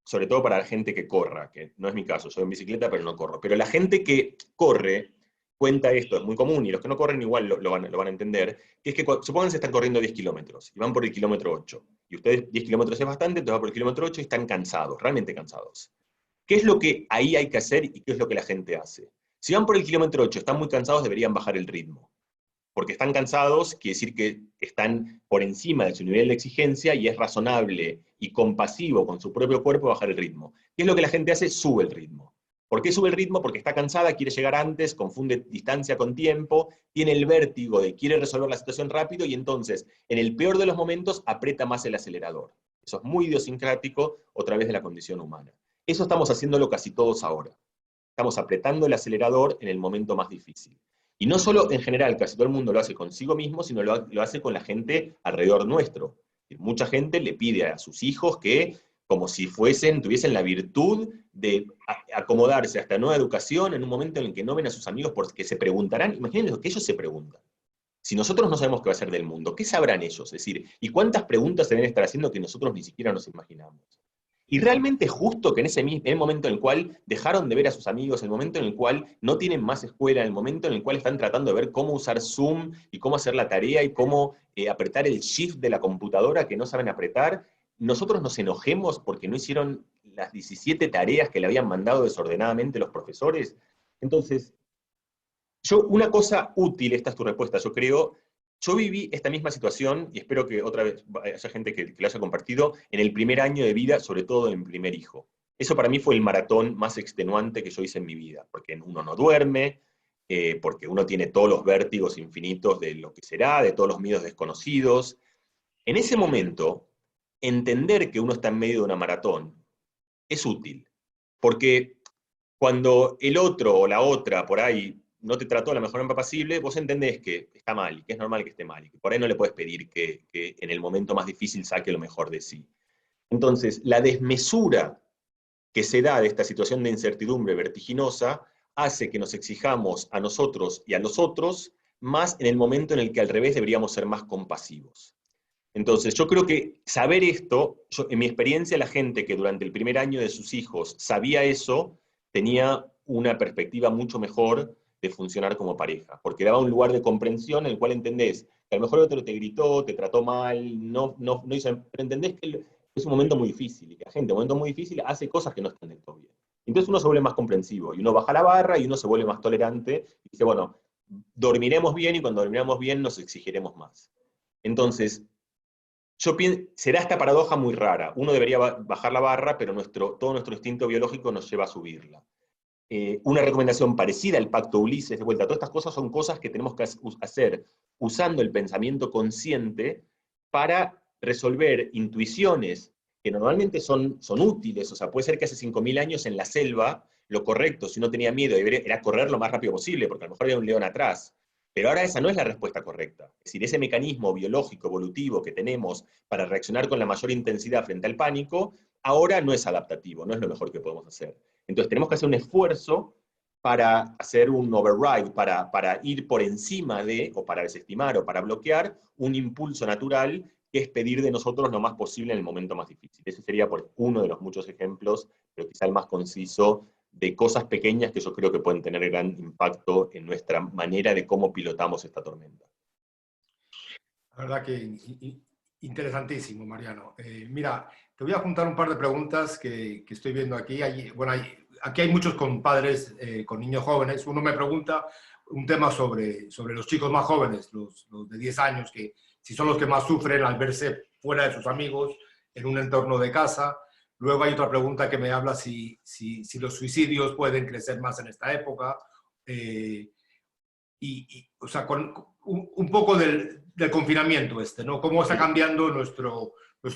sobre todo para la gente que corra, que no es mi caso, soy en bicicleta pero no corro. Pero la gente que corre cuenta esto, es muy común, y los que no corren igual lo van a entender, que es que supongan que están corriendo 10 kilómetros y van por el kilómetro 8, y ustedes 10 kilómetros es bastante, entonces van por el kilómetro 8 y están cansados, realmente cansados. ¿Qué es lo que ahí hay que hacer y qué es lo que la gente hace? Si van por el kilómetro 8, están muy cansados, deberían bajar el ritmo. Porque están cansados, quiere decir que están por encima de su nivel de exigencia, y es razonable y compasivo con su propio cuerpo bajar el ritmo. ¿Qué es lo que la gente hace? Sube el ritmo. ¿Por qué sube el ritmo? Porque está cansada, quiere llegar antes, confunde distancia con tiempo, tiene el vértigo de quiere resolver la situación rápido, y entonces, en el peor de los momentos, aprieta más el acelerador. Eso es muy idiosincrático, otra vez, de la condición humana. Eso estamos haciéndolo casi todos ahora. Estamos apretando el acelerador en el momento más difícil. Y no solo en general, casi todo el mundo lo hace consigo mismo, sino lo hace con la gente alrededor nuestro. Mucha gente le pide a sus hijos que, como si tuviesen la virtud de acomodarse a esta nueva educación en un momento en el que no ven a sus amigos, porque se preguntarán, imagínense lo que ellos se preguntan. Si nosotros no sabemos qué va a ser del mundo, ¿qué sabrán ellos? Es decir, ¿y cuántas preguntas se deben estar haciendo que nosotros ni siquiera nos imaginamos? Y realmente es justo que en el momento en el cual dejaron de ver a sus amigos, en el momento en el cual no tienen más escuela, en el momento en el cual están tratando de ver cómo usar Zoom y cómo hacer la tarea y cómo apretar el shift de la computadora que no saben apretar, nosotros nos enojemos porque no hicieron las 17 tareas que le habían mandado desordenadamente los profesores. Entonces, una cosa útil, esta es tu respuesta, yo creo. Yo viví esta misma situación, y espero que otra vez haya gente que lo haya compartido, en el primer año de vida, sobre todo en mi primer hijo. Eso para mí fue el maratón más extenuante que yo hice en mi vida, porque uno no duerme, porque uno tiene todos los vértigos infinitos de lo que será, de todos los miedos desconocidos. En ese momento, entender que uno está en medio de una maratón es útil, porque cuando el otro o la otra por ahí no te trató de la mejor manera posible, vos entendés que está mal, y que es normal que esté mal, y que por ahí no le puedes pedir que en el momento más difícil saque lo mejor de sí. Entonces, la desmesura que se da de esta situación de incertidumbre vertiginosa hace que nos exijamos a nosotros y a los otros más en el momento en el que al revés deberíamos ser más compasivos. Entonces, yo creo que saber esto, en mi experiencia, la gente que durante el primer año de sus hijos sabía eso, tenía una perspectiva mucho mejor de funcionar como pareja, porque daba un lugar de comprensión en el cual entendés que a lo mejor el otro te gritó, te trató mal, no hizo, pero entendés que es un momento muy difícil, y que la gente en un momento muy difícil hace cosas que no están del todo bien. Entonces uno se vuelve más comprensivo, y uno baja la barra, y uno se vuelve más tolerante, y dice, bueno, dormiremos bien, y cuando dormiremos bien nos exigiremos más. Entonces, será esta paradoja muy rara. Uno debería bajar la barra, pero todo nuestro instinto biológico nos lleva a subirla. Una recomendación parecida al Pacto Ulises, de vuelta, todas estas cosas son cosas que tenemos que hacer usando el pensamiento consciente para resolver intuiciones que normalmente son útiles. O sea, puede ser que hace 5.000 años en la selva lo correcto, si uno tenía miedo, era correr lo más rápido posible, porque a lo mejor había un león atrás. Pero ahora esa no es la respuesta correcta. Es decir, ese mecanismo biológico, evolutivo que tenemos para reaccionar con la mayor intensidad frente al pánico, ahora no es adaptativo, no es lo mejor que podemos hacer. Entonces tenemos que hacer un esfuerzo para hacer un override, para ir por encima de, o para desestimar, o para bloquear un impulso natural que es pedir de nosotros lo más posible en el momento más difícil. Ese sería uno de los muchos ejemplos, pero quizá el más conciso, de cosas pequeñas que yo creo que pueden tener gran impacto en nuestra manera de cómo pilotamos esta tormenta. La verdad que interesantísimo, Mariano. Mira, te voy a juntar un par de preguntas que estoy viendo aquí. Aquí hay muchos padres con niños jóvenes. Uno me pregunta un tema sobre los chicos más jóvenes, los de 10 años, que si son los que más sufren al verse fuera de sus amigos en un entorno de casa. Luego hay otra pregunta que me habla si los suicidios pueden crecer más en esta época. O sea, con un poco del confinamiento ¿no? ¿Cómo está cambiando nuestro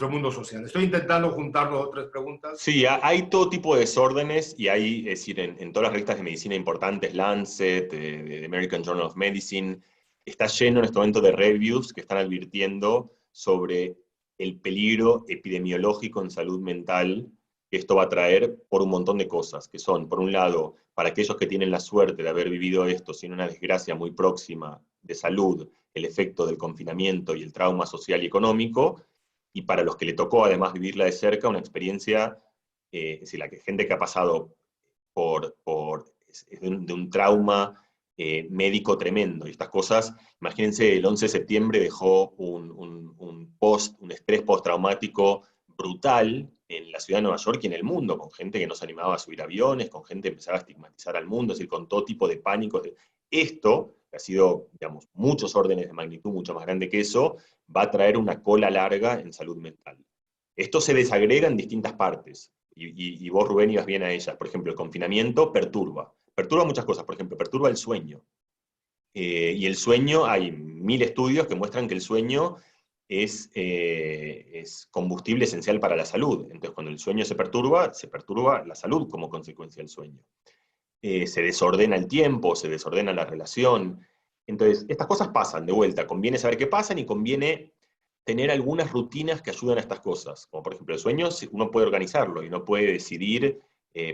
mundo social? Estoy intentando juntar dos o tres preguntas. Sí, hay todo tipo de desórdenes y hay, es decir, en todas las revistas de medicina importantes, Lancet, de American Journal of Medicine, está lleno en este momento de reviews que están advirtiendo sobre el peligro epidemiológico en salud mental que esto va a traer por un montón de cosas, que son, por un lado, para aquellos que tienen la suerte de haber vivido esto sin una desgracia muy próxima de salud, el efecto del confinamiento y el trauma social y económico, y para los que le tocó además vivirla de cerca, una experiencia, es decir, gente que ha pasado de un trauma médico tremendo. Y estas cosas, imagínense, el 11 de septiembre dejó un estrés postraumático brutal en la ciudad de Nueva York y en el mundo, con gente que no se animaba a subir aviones, con gente que empezaba a estigmatizar al mundo, es decir, con todo tipo de pánicos. Esto, que ha sido, digamos, muchos órdenes de magnitud mucho más grande que eso, va a traer una cola larga en salud mental. Esto se desagrega en distintas partes, y vos, Rubén, ibas bien a ellas. Por ejemplo, el confinamiento perturba muchas cosas. Por ejemplo, perturba el sueño. Y el sueño, hay 1000 estudios que muestran que el sueño es combustible esencial para la salud. Entonces, cuando el sueño se perturba la salud como consecuencia del sueño. Se desordena el tiempo, se desordena la relación. Entonces, estas cosas pasan de vuelta. Conviene saber qué pasan y conviene tener algunas rutinas que ayudan a estas cosas. Como por ejemplo el sueño, uno puede organizarlo y uno puede decidir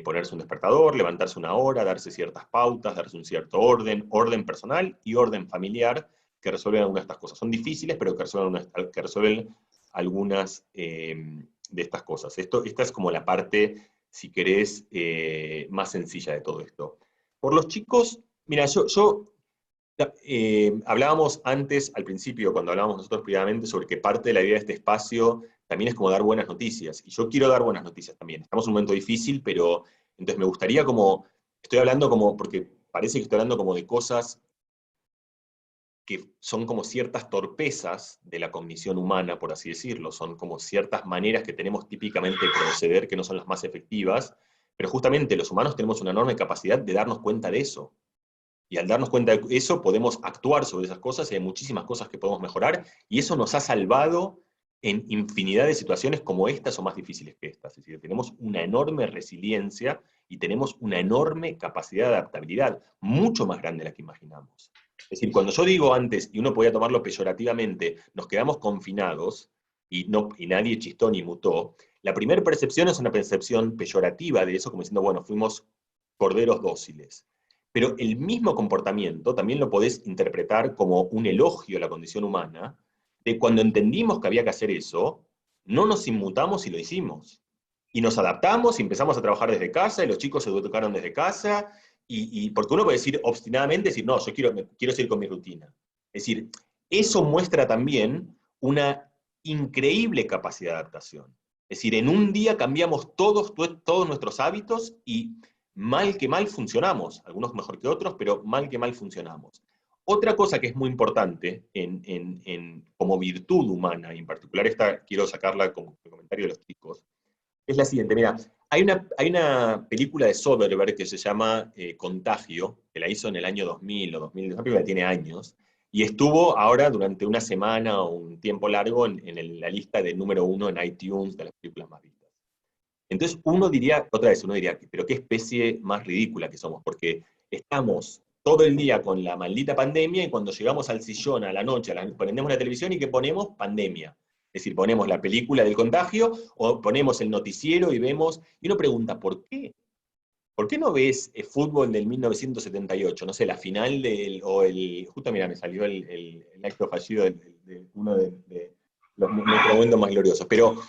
ponerse un despertador, levantarse una hora, darse ciertas pautas, darse un cierto orden personal y orden familiar, que resuelven algunas de estas cosas. Son difíciles, pero que resuelven algunas de estas cosas. Esta es como la parte, si querés, más sencilla de todo esto. Por los chicos, mira, hablábamos antes, al principio, cuando hablábamos nosotros privadamente, sobre que parte de la idea de este espacio también es como dar buenas noticias. Y yo quiero dar buenas noticias también. Estamos en un momento difícil, pero entonces me gustaría estoy hablando porque parece que estoy hablando como de cosas que son como ciertas torpezas de la cognición humana, por así decirlo. Son como ciertas maneras que tenemos típicamente de proceder que no son las más efectivas, pero justamente los humanos tenemos una enorme capacidad de darnos cuenta de eso. Y al darnos cuenta de eso, podemos actuar sobre esas cosas y hay muchísimas cosas que podemos mejorar, y eso nos ha salvado en infinidad de situaciones como estas o más difíciles que estas. Es decir, tenemos una enorme resiliencia y tenemos una enorme capacidad de adaptabilidad, mucho más grande de la que imaginamos. Es decir, cuando yo digo antes, y uno podía tomarlo peyorativamente, nos quedamos confinados y nadie chistó ni mutó, la primera percepción es una percepción peyorativa de eso, como diciendo, bueno, fuimos corderos dóciles. Pero el mismo comportamiento también lo podés interpretar como un elogio a la condición humana, de cuando entendimos que había que hacer eso, no nos inmutamos y lo hicimos. Y nos adaptamos y empezamos a trabajar desde casa, y los chicos se educaron desde casa, y porque uno puede decir obstinadamente, decir, no, yo quiero seguir con mi rutina. Es decir, eso muestra también una increíble capacidad de adaptación. Es decir, en un día cambiamos todos nuestros hábitos y mal que mal funcionamos, algunos mejor que otros, pero mal que mal funcionamos. Otra cosa que es muy importante como virtud humana, y en particular esta quiero sacarla como comentario de los chicos, es la siguiente. Mira, hay una película de Soderbergh que se llama Contagio, que la hizo en el año 2000 o 2000, una película que tiene años, y estuvo ahora durante una semana o un tiempo largo en la lista de número 1 en iTunes de las películas más vistas. Entonces uno diría, otra vez, uno diría, pero qué especie más ridícula que somos, porque estamos todo el día con la maldita pandemia y cuando llegamos al sillón a la noche, prendemos la televisión y ¿qué ponemos? Pandemia. Es decir, ponemos la película del contagio o ponemos el noticiero y vemos, y uno pregunta, ¿por qué? ¿Por qué no ves fútbol del 1978? No sé, la final justo mira, me salió el acto fallido de uno de los momentos más gloriosos, pero,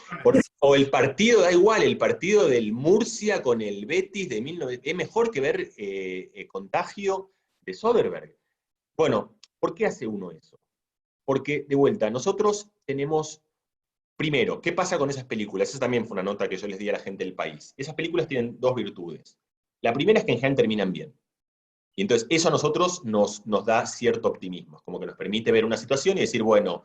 o el partido, da igual, el partido del Murcia con el Betis de 1900, es mejor que ver Contagio de Soderbergh. Bueno, ¿por qué hace uno eso? Porque, de vuelta, nosotros tenemos, primero, ¿qué pasa con esas películas? Esa también fue una nota que yo les di a la gente del país. Esas películas tienen dos virtudes. La primera es que en general terminan bien. Y entonces eso a nosotros nos da cierto optimismo, como que nos permite ver una situación y decir, bueno,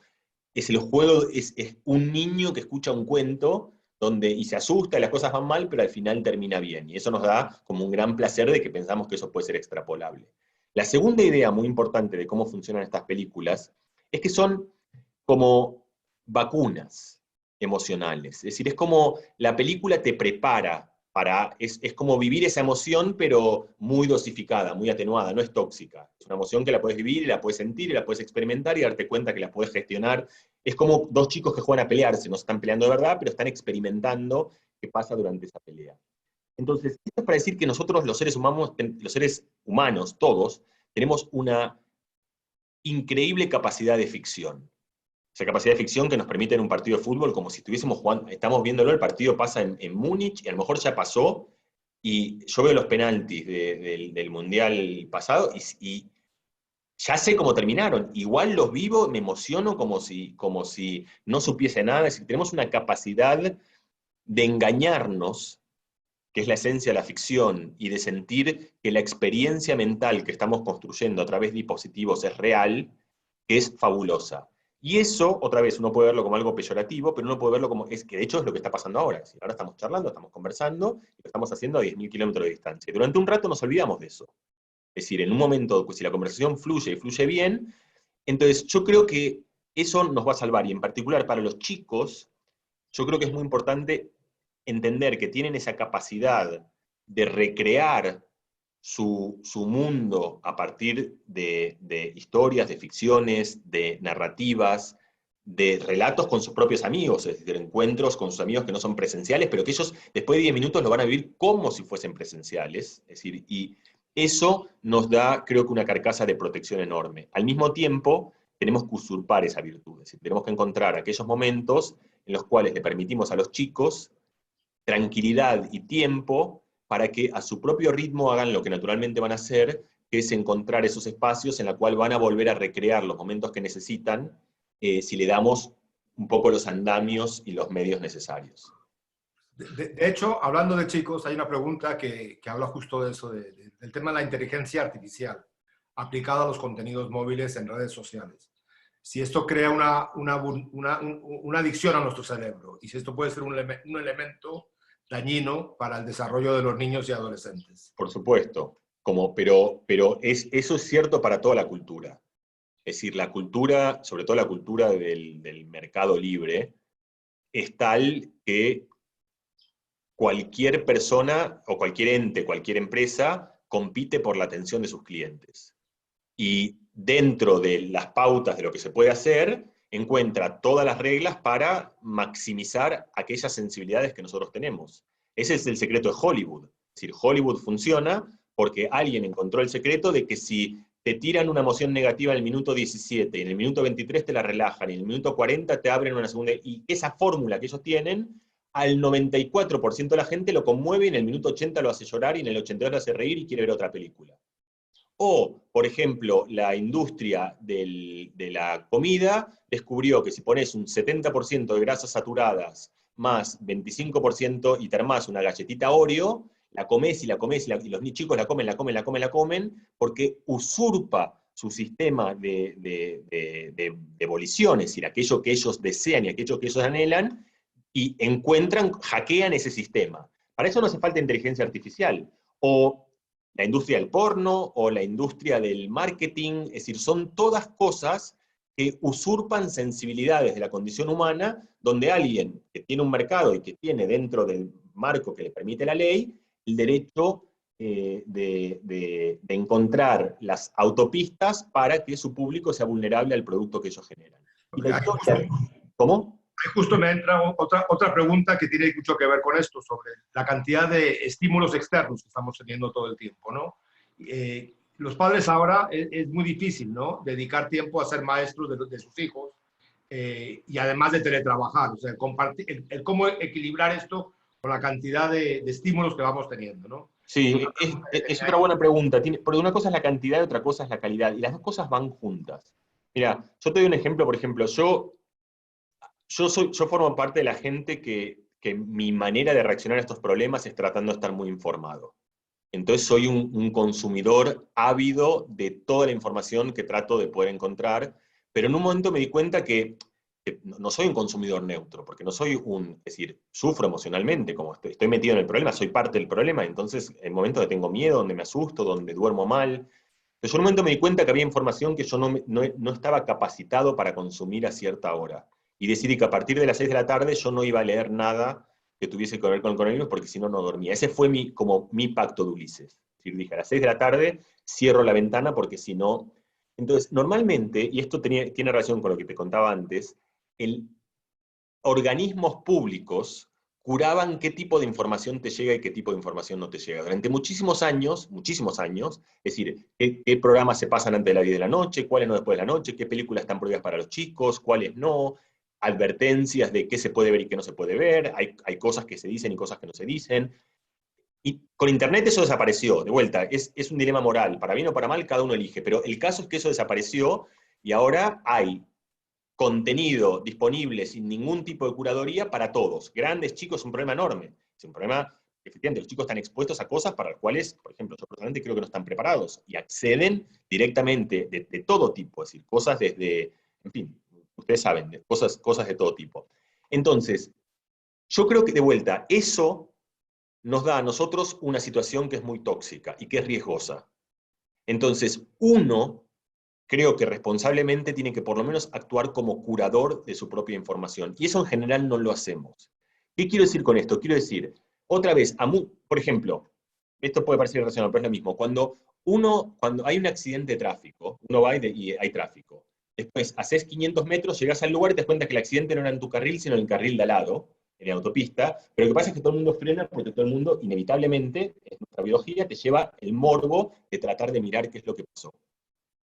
es el juego, es un niño que escucha un cuento y se asusta y las cosas van mal, pero al final termina bien. Y eso nos da como un gran placer de que pensamos que eso puede ser extrapolable. La segunda idea muy importante de cómo funcionan estas películas es que son como vacunas emocionales. Es decir, es como la película te prepara es como vivir esa emoción, pero muy dosificada, muy atenuada, no es tóxica. Es una emoción que la puedes vivir, y la puedes sentir, y la puedes experimentar y darte cuenta que la puedes gestionar. Es como dos chicos que juegan a pelearse, no se están peleando de verdad, pero están experimentando qué pasa durante esa pelea. Entonces, esto es para decir que nosotros los seres humanos, todos, tenemos una increíble capacidad de ficción. Esa capacidad de ficción que nos permite en un partido de fútbol, como si estuviésemos jugando, estamos viéndolo, el partido pasa en Múnich y a lo mejor ya pasó, y yo veo los penaltis del Mundial pasado y ya sé cómo terminaron. Igual los vivo, me emociono como si no supiese nada. Es decir, tenemos una capacidad de engañarnos, que es la esencia de la ficción, y de sentir que la experiencia mental que estamos construyendo a través de dispositivos es real, que es fabulosa. Y eso, otra vez, uno puede verlo como algo peyorativo, pero uno puede verlo como, es que de hecho es lo que está pasando ahora. Es decir, ahora estamos charlando, estamos conversando, y lo estamos haciendo a 10.000 kilómetros de distancia. Y durante un rato nos olvidamos de eso. Es decir, en un momento, pues, si la conversación fluye y fluye bien, entonces yo creo que eso nos va a salvar. Y en particular para los chicos, yo creo que es muy importante entender que tienen esa capacidad de recrear su mundo a partir de historias, de ficciones, de narrativas, de relatos con sus propios amigos, es decir, encuentros con sus amigos que no son presenciales, pero que ellos después de 10 minutos lo van a vivir como si fuesen presenciales. Es decir, y eso nos da, creo que, una carcasa de protección enorme. Al mismo tiempo, tenemos que usurpar esa virtud, es decir, tenemos que encontrar aquellos momentos en los cuales le permitimos a los chicos tranquilidad y tiempo para que a su propio ritmo hagan lo que naturalmente van a hacer, que es encontrar esos espacios en los cuales van a volver a recrear los momentos que necesitan, si le damos un poco los andamios y los medios necesarios. De hecho, hablando de chicos, hay una pregunta que habla justo de eso, del tema de la inteligencia artificial aplicada a los contenidos móviles en redes sociales. Si esto crea una adicción a nuestro cerebro y si esto puede ser un elemento dañino para el desarrollo de los niños y adolescentes. Por supuesto, pero eso es cierto para toda la cultura. Es decir, la cultura, sobre todo la cultura del mercado libre, es tal que cualquier persona o cualquier ente, cualquier empresa, compite por la atención de sus clientes. Y dentro de las pautas de lo que se puede hacer, encuentra todas las reglas para maximizar aquellas sensibilidades que nosotros tenemos. Ese es el secreto de Hollywood. Es decir, Hollywood funciona porque alguien encontró el secreto de que si te tiran una emoción negativa en el minuto 17, y en el minuto 23 te la relajan, y en el minuto 40 te abren una segunda, y esa fórmula que ellos tienen, al 94% de la gente lo conmueve, y en el minuto 80 lo hace llorar, y en el 82 lo hace reír y quiere ver otra película. O, por ejemplo, la industria de la comida descubrió que si pones un 70% de grasas saturadas más 25% y te armás una galletita Oreo, la comés y la comés y los chicos la comen, porque usurpa su sistema de volición, es decir, aquello que ellos desean y aquello que ellos anhelan, y hackean ese sistema. Para eso no hace falta inteligencia artificial, o la industria del porno, o la industria del marketing, es decir, son todas cosas que usurpan sensibilidades de la condición humana, donde alguien que tiene un mercado y que tiene dentro del marco que le permite la ley, el derecho de encontrar las autopistas para que su público sea vulnerable al producto que ellos generan. Y la historia, ¿cómo? Justo me entra otra pregunta que tiene mucho que ver con esto, sobre la cantidad de estímulos externos que estamos teniendo todo el tiempo, ¿no? Los padres ahora es muy difícil, ¿no? Dedicar tiempo a ser maestros de sus hijos y además de teletrabajar, o sea, el cómo equilibrar esto con la cantidad de estímulos que vamos teniendo, ¿no? Sí, es otra buena pregunta, porque una cosa es la cantidad y otra cosa es la calidad, y las dos cosas van juntas. Mira, yo te doy un ejemplo, por ejemplo, yo formo parte de la gente que mi manera de reaccionar a estos problemas es tratando de estar muy informado. Entonces soy un consumidor ávido de toda la información que trato de poder encontrar, pero en un momento me di cuenta que no soy un consumidor neutro, porque no soy es decir, sufro emocionalmente, como estoy metido en el problema, soy parte del problema, entonces en momentos que tengo miedo, donde me asusto, donde duermo mal, pero yo en un momento me di cuenta que había información que yo no estaba capacitado para consumir a cierta hora, y decidí que a partir de las 6 de la tarde yo no iba a leer nada que tuviese que ver con el coronavirus, porque si no, no dormía. Ese fue como mi pacto de Ulises. Es decir, dije, a las 6 de la tarde cierro la ventana, porque si no... Entonces, normalmente, y esto tiene relación con lo que te contaba antes, organismos públicos curaban qué tipo de información te llega y qué tipo de información no te llega. Durante muchísimos años, es decir, qué programas se pasan antes de las 10 de la noche, cuáles no después de la noche, qué películas están prohibidas para los chicos, cuáles no, advertencias de qué se puede ver y qué no se puede ver, hay cosas que se dicen y cosas que no se dicen. Y con Internet eso desapareció, de vuelta, es un dilema moral, para bien o para mal cada uno elige, pero el caso es que eso desapareció y ahora hay contenido disponible sin ningún tipo de curaduría para todos, grandes, chicos, es un problema enorme, es un problema, efectivamente, los chicos están expuestos a cosas para las cuales, por ejemplo, yo personalmente creo que no están preparados y acceden directamente de todo tipo, es decir, cosas desde, en fin, ustedes saben, cosas de todo tipo. Entonces, yo creo que de vuelta, eso nos da a nosotros una situación que es muy tóxica y que es riesgosa. Entonces, uno, creo que responsablemente tiene que por lo menos actuar como curador de su propia información. Y eso en general no lo hacemos. ¿Qué quiero decir con esto? Quiero decir, otra vez, por ejemplo, esto puede parecer irracional, pero es lo mismo. Cuando hay un accidente de tráfico, uno va y hay tráfico. Después, haces 500 metros, llegas al lugar y te das cuenta que el accidente no era en tu carril, sino en el carril de al lado, en la autopista, pero lo que pasa es que todo el mundo frena porque todo el mundo, inevitablemente, en nuestra biología, te lleva el morbo de tratar de mirar qué es lo que pasó.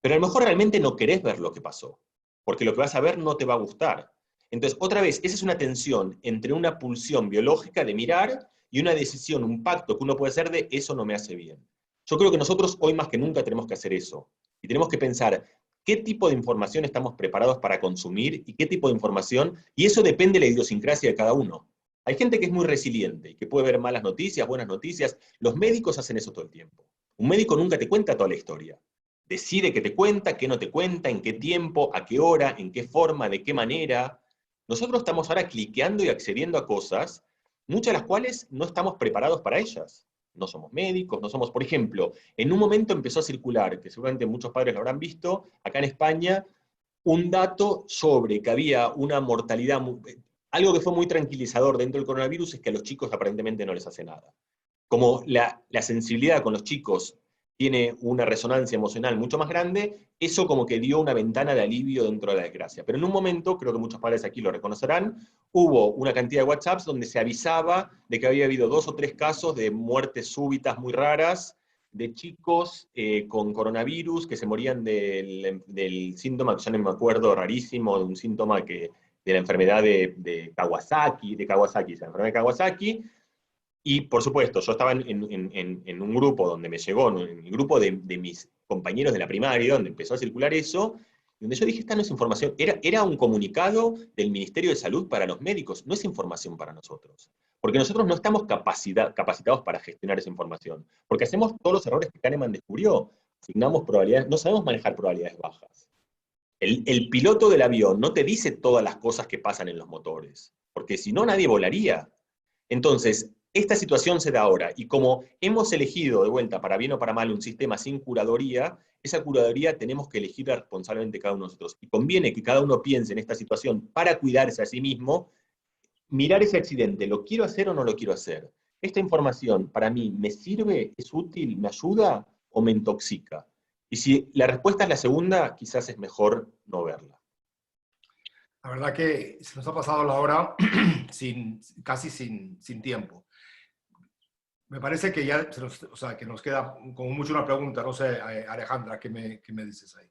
Pero a lo mejor realmente no querés ver lo que pasó, porque lo que vas a ver no te va a gustar. Entonces, otra vez, esa es una tensión entre una pulsión biológica de mirar y una decisión, un pacto que uno puede hacer de eso no me hace bien. Yo creo que nosotros hoy más que nunca tenemos que hacer eso. Y tenemos que pensar qué tipo de información estamos preparados para consumir y qué tipo de información, y eso depende de la idiosincrasia de cada uno. Hay gente que es muy resiliente y que puede ver malas noticias, buenas noticias. Los médicos hacen eso todo el tiempo. Un médico nunca te cuenta toda la historia. Decide qué te cuenta, qué no te cuenta, en qué tiempo, a qué hora, en qué forma, de qué manera. Nosotros estamos ahora cliqueando y accediendo a cosas, muchas de las cuales no estamos preparados para ellas. No somos médicos, no somos, por ejemplo, en un momento empezó a circular, que seguramente muchos padres lo habrán visto, acá en España, un dato sobre que había una mortalidad, algo que fue muy tranquilizador dentro del coronavirus es que a los chicos aparentemente no les hace nada. Como la sensibilidad con los chicos tiene una resonancia emocional mucho más grande, eso como que dio una ventana de alivio dentro de la desgracia. Pero en un momento, creo que muchos padres aquí lo reconocerán, hubo una cantidad de WhatsApps donde se avisaba de que había habido 2 o 3 casos de muertes súbitas muy raras, de chicos con coronavirus que se morían del síntoma, que ya no me acuerdo, rarísimo, de un síntoma de la enfermedad de Kawasaki, la enfermedad de Kawasaki. Y por supuesto, yo estaba en un grupo donde me llegó, en el grupo de mis compañeros de la primaria, donde empezó a circular eso, donde yo dije, esta no es información, era un comunicado del Ministerio de Salud para los médicos, no es información para nosotros. Porque nosotros no estamos capacitados para gestionar esa información, porque hacemos todos los errores que Kahneman descubrió. asignamos probabilidades, no sabemos manejar probabilidades bajas. El piloto del avión no te dice todas las cosas que pasan en los motores, porque si no nadie volaría. Entonces, esta situación se da ahora, y como hemos elegido, de vuelta, para bien o para mal, un sistema sin curaduría, esa curaduría tenemos que elegirla responsablemente cada uno de nosotros. Y conviene que cada uno piense en esta situación para cuidarse a sí mismo, mirar ese accidente, ¿lo quiero hacer o no lo quiero hacer? ¿Esta información para mí me sirve, es útil, me ayuda o me intoxica? Y si la respuesta es la segunda, quizás es mejor no verla. La verdad que se nos ha pasado la hora casi sin tiempo. Me parece que ya que nos queda como mucho una pregunta. No sé, Alejandra, ¿qué me dices ahí?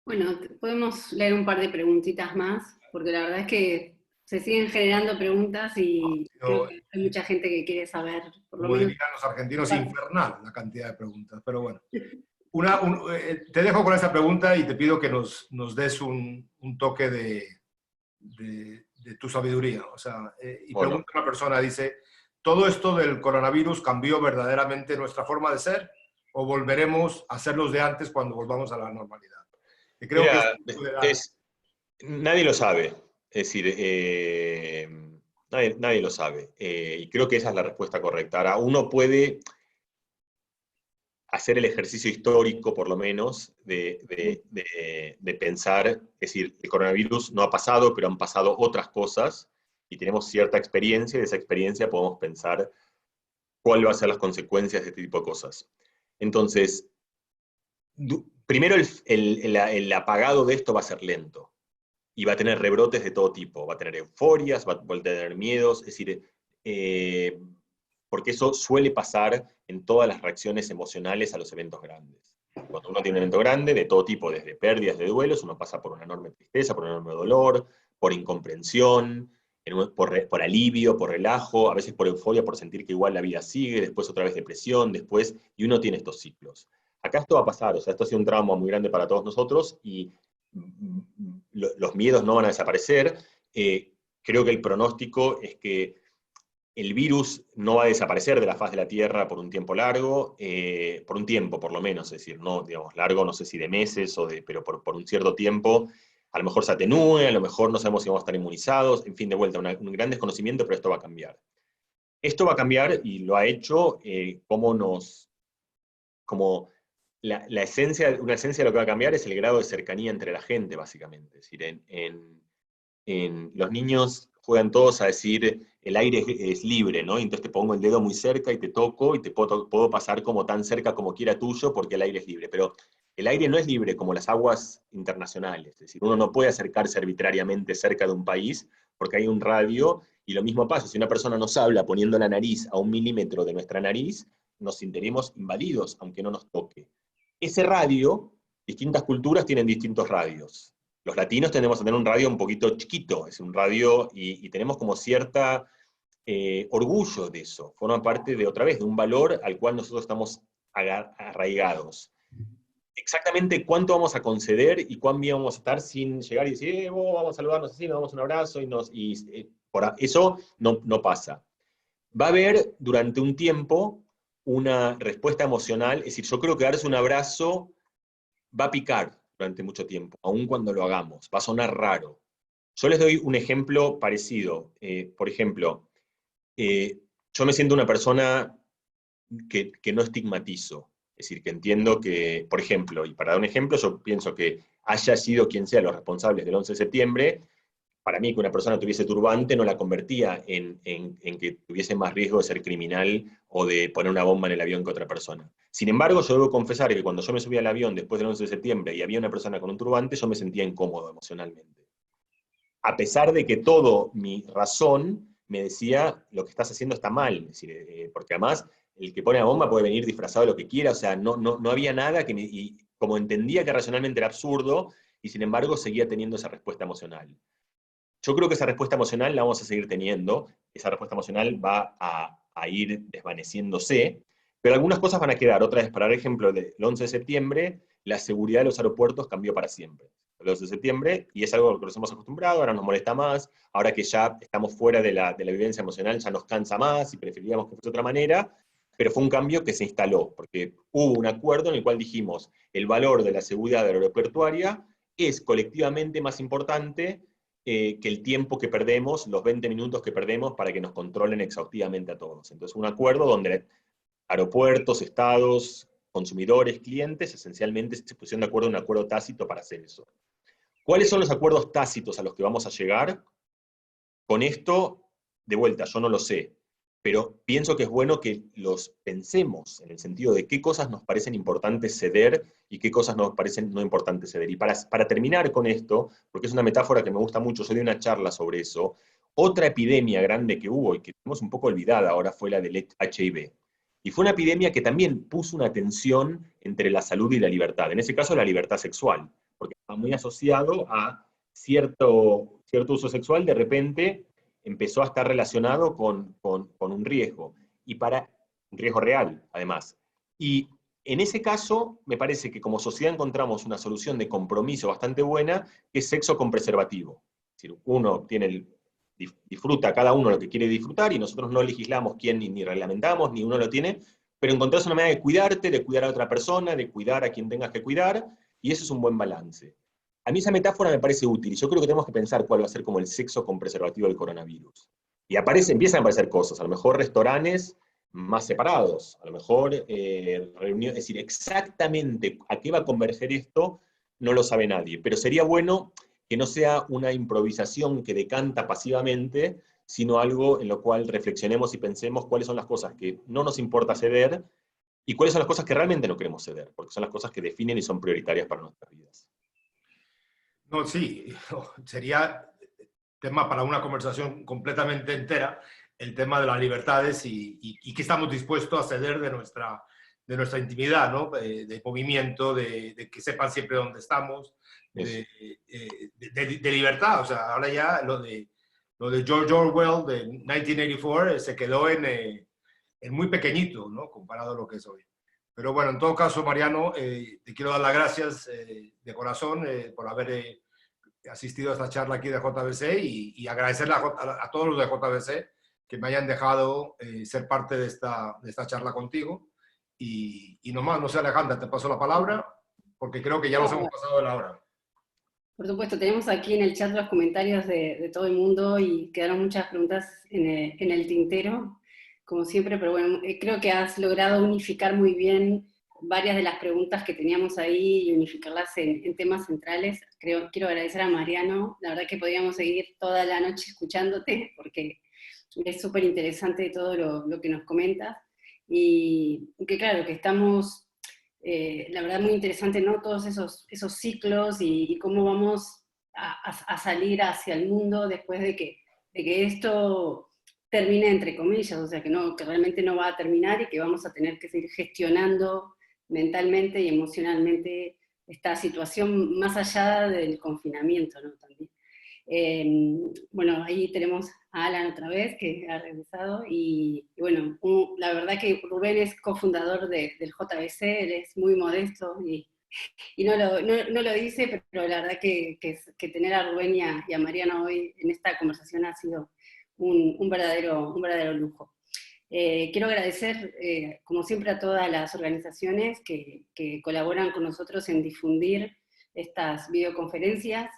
Bueno, podemos leer un par de preguntitas más, porque la verdad es que se siguen generando preguntas y creo que hay mucha gente que quiere saber, por lo como menos. dirían los argentinos, infernal la cantidad de preguntas. Pero bueno, te dejo con esa pregunta y te pido que nos des un toque de tu sabiduría. O sea, y Bueno. pregunta una persona, dice, ¿todo esto del coronavirus cambió verdaderamente nuestra forma de ser o volveremos a ser los de antes cuando volvamos a la normalidad? Y creo Mira, que nadie lo sabe. Es decir, nadie lo sabe. Y creo que esa es la respuesta correcta. Ahora, uno puede hacer el ejercicio histórico, por lo menos, de pensar, es decir, el coronavirus no ha pasado, pero han pasado otras cosas, y tenemos cierta experiencia, y de esa experiencia podemos pensar cuáles van a ser las consecuencias de este tipo de cosas. Entonces, primero el apagado de esto va a ser lento, y va a tener rebrotes de todo tipo, va a tener euforias, va a tener miedos, es decir, porque eso suele pasar en todas las reacciones emocionales a los eventos grandes. Cuando uno tiene un evento grande, de todo tipo, desde pérdidas, de duelos, uno pasa por una enorme tristeza, por un enorme dolor, por incomprensión, por alivio, por relajo, a veces por euforia, por sentir que igual la vida sigue, después otra vez depresión, y uno tiene estos ciclos. Acá esto va a pasar, o sea, esto ha sido un trauma muy grande para todos nosotros, y los miedos no van a desaparecer. Creo que el pronóstico es que el virus no va a desaparecer de la faz de la Tierra por un tiempo largo, por un tiempo por lo menos, es decir, no, digamos, largo, no sé si de meses, pero por un cierto tiempo, a lo mejor se atenúe, a lo mejor no sabemos si vamos a estar inmunizados, en fin, de vuelta, un gran desconocimiento, pero esto va a cambiar. Esto va a cambiar, y lo ha hecho, como una esencia de lo que va a cambiar es el grado de cercanía entre la gente, básicamente. Es decir, los niños juegan todos a decir, el aire es libre, ¿no? Y entonces te pongo el dedo muy cerca y te toco, y te puedo pasar como tan cerca como quiera tuyo, porque el aire es libre. Pero el aire no es libre como las aguas internacionales. Es decir, uno no puede acercarse arbitrariamente cerca de un país, porque hay un radio, y lo mismo pasa, si una persona nos habla poniendo la nariz a 1 milímetro de nuestra nariz, nos sentiremos invadidos, aunque no nos toque. Ese radio, distintas culturas tienen distintos radios. Los latinos tendemos a tener un radio un poquito chiquito, es un radio, y tenemos como cierta orgullo de eso. Forma parte de, otra vez, de un valor al cual nosotros estamos arraigados. Exactamente cuánto vamos a conceder y cuán bien vamos a estar sin llegar y decir, vamos a saludarnos así, nos damos un abrazo, eso no pasa. Va a haber durante un tiempo una respuesta emocional, es decir, yo creo que darse un abrazo va a picar durante mucho tiempo, aun cuando lo hagamos, va a sonar raro. Yo les doy un ejemplo parecido. Por ejemplo, yo me siento una persona que no estigmatizo. Es decir, que entiendo que, por ejemplo, y para dar un ejemplo, yo pienso que haya sido quien sea los responsables del 11 de septiembre, para mí que una persona tuviese turbante no la convertía en que tuviese más riesgo de ser criminal o de poner una bomba en el avión que otra persona. Sin embargo, yo debo confesar que cuando yo me subí al avión después del 11 de septiembre y había una persona con un turbante, yo me sentía incómodo emocionalmente. A pesar de que todo mi razón me decía, lo que estás haciendo está mal. Es decir, porque además el que pone la bomba puede venir disfrazado de lo que quiera, o sea, no había nada que y como entendía que racionalmente era absurdo, y sin embargo seguía teniendo esa respuesta emocional. Yo creo que esa respuesta emocional la vamos a seguir teniendo, esa respuesta emocional va a ir desvaneciéndose, pero algunas cosas van a quedar. Otra vez, para ejemplo, el 11 de septiembre, la seguridad de los aeropuertos cambió para siempre. El 11 de septiembre, y es algo a lo que nos hemos acostumbrado, ahora nos molesta más, ahora que ya estamos fuera de la vivencia emocional, ya nos cansa más y preferiríamos que fuese de otra manera, pero fue un cambio que se instaló, porque hubo un acuerdo en el cual dijimos, el valor de la seguridad aeroportuaria es colectivamente más importante que el tiempo que perdemos, los 20 minutos que perdemos para que nos controlen exhaustivamente a todos. Entonces, un acuerdo donde aeropuertos, estados, consumidores, clientes, esencialmente se pusieron de acuerdo en un acuerdo tácito para hacer eso. ¿Cuáles son los acuerdos tácitos a los que vamos a llegar? Con esto, de vuelta, yo no lo sé, pero pienso que es bueno que los pensemos en el sentido de qué cosas nos parecen importantes ceder y qué cosas nos parecen no importantes ceder. Y para terminar con esto, porque es una metáfora que me gusta mucho, yo di una charla sobre eso, otra epidemia grande que hubo y que tenemos un poco olvidada ahora fue la del HIV. Y fue una epidemia que también puso una tensión entre la salud y la libertad, en ese caso la libertad sexual, porque estaba muy asociado a cierto uso sexual, de repente empezó a estar relacionado con un riesgo, un riesgo real, además. Y en ese caso, me parece que como sociedad encontramos una solución de compromiso bastante buena, que es sexo con preservativo. Es decir, uno disfruta cada uno lo que quiere disfrutar, y nosotros no legislamos quién, ni reglamentamos, ni uno lo tiene, pero encontrás una manera de cuidarte, de cuidar a otra persona, de cuidar a quien tengas que cuidar, y eso es un buen balance. A mí esa metáfora me parece útil, y yo creo que tenemos que pensar cuál va a ser como el sexo con preservativo del coronavirus. Y empiezan a aparecer cosas, a lo mejor restaurantes más separados, a lo mejor reuniones, es decir, exactamente a qué va a converger esto, no lo sabe nadie, pero sería bueno que no sea una improvisación que decanta pasivamente, sino algo en lo cual reflexionemos y pensemos cuáles son las cosas que no nos importa ceder, y cuáles son las cosas que realmente no queremos ceder, porque son las cosas que definen y son prioritarias para nuestras vidas. No, sí, sería tema para una conversación completamente entera, el tema de las libertades y qué estamos dispuestos a ceder de nuestra intimidad, ¿no? De movimiento, de que sepan siempre dónde estamos, de libertad. O sea, ahora ya lo de George Orwell de 1984 se quedó en muy pequeñito, ¿no? Comparado a lo que es hoy. Pero bueno, en todo caso, Mariano, te quiero dar las gracias de corazón por haber asistido a esta charla aquí de JBC y agradecerle a todos los de JBC que me hayan dejado ser parte de esta charla contigo. Y nomás, no sé, Alejandra, te paso la palabra porque creo que ya nos hemos pasado de la hora. Por supuesto, tenemos aquí en el chat los comentarios de todo el mundo y quedaron muchas preguntas en el tintero, como siempre, pero bueno, creo que has logrado unificar muy bien varias de las preguntas que teníamos ahí y unificarlas en temas centrales. Quiero agradecer a Mariano, la verdad que podríamos seguir toda la noche escuchándote, porque es súper interesante todo lo que nos comentas, y que claro, que estamos, la verdad muy interesante, ¿no? Todos esos ciclos y cómo vamos a salir hacia el mundo después de que esto termine entre comillas, o sea, que realmente no va a terminar y que vamos a tener que seguir gestionando mentalmente y emocionalmente esta situación más allá del confinamiento, ¿no? También. Bueno, ahí tenemos a Alan otra vez, que ha regresado, y bueno, la verdad que Rubén es cofundador del JBC, él es muy modesto y no lo dice, pero la verdad que tener a Rubén y a Mariano hoy en esta conversación ha sido un verdadero lujo. Quiero agradecer, como siempre, a todas las organizaciones que colaboran con nosotros en difundir estas videoconferencias.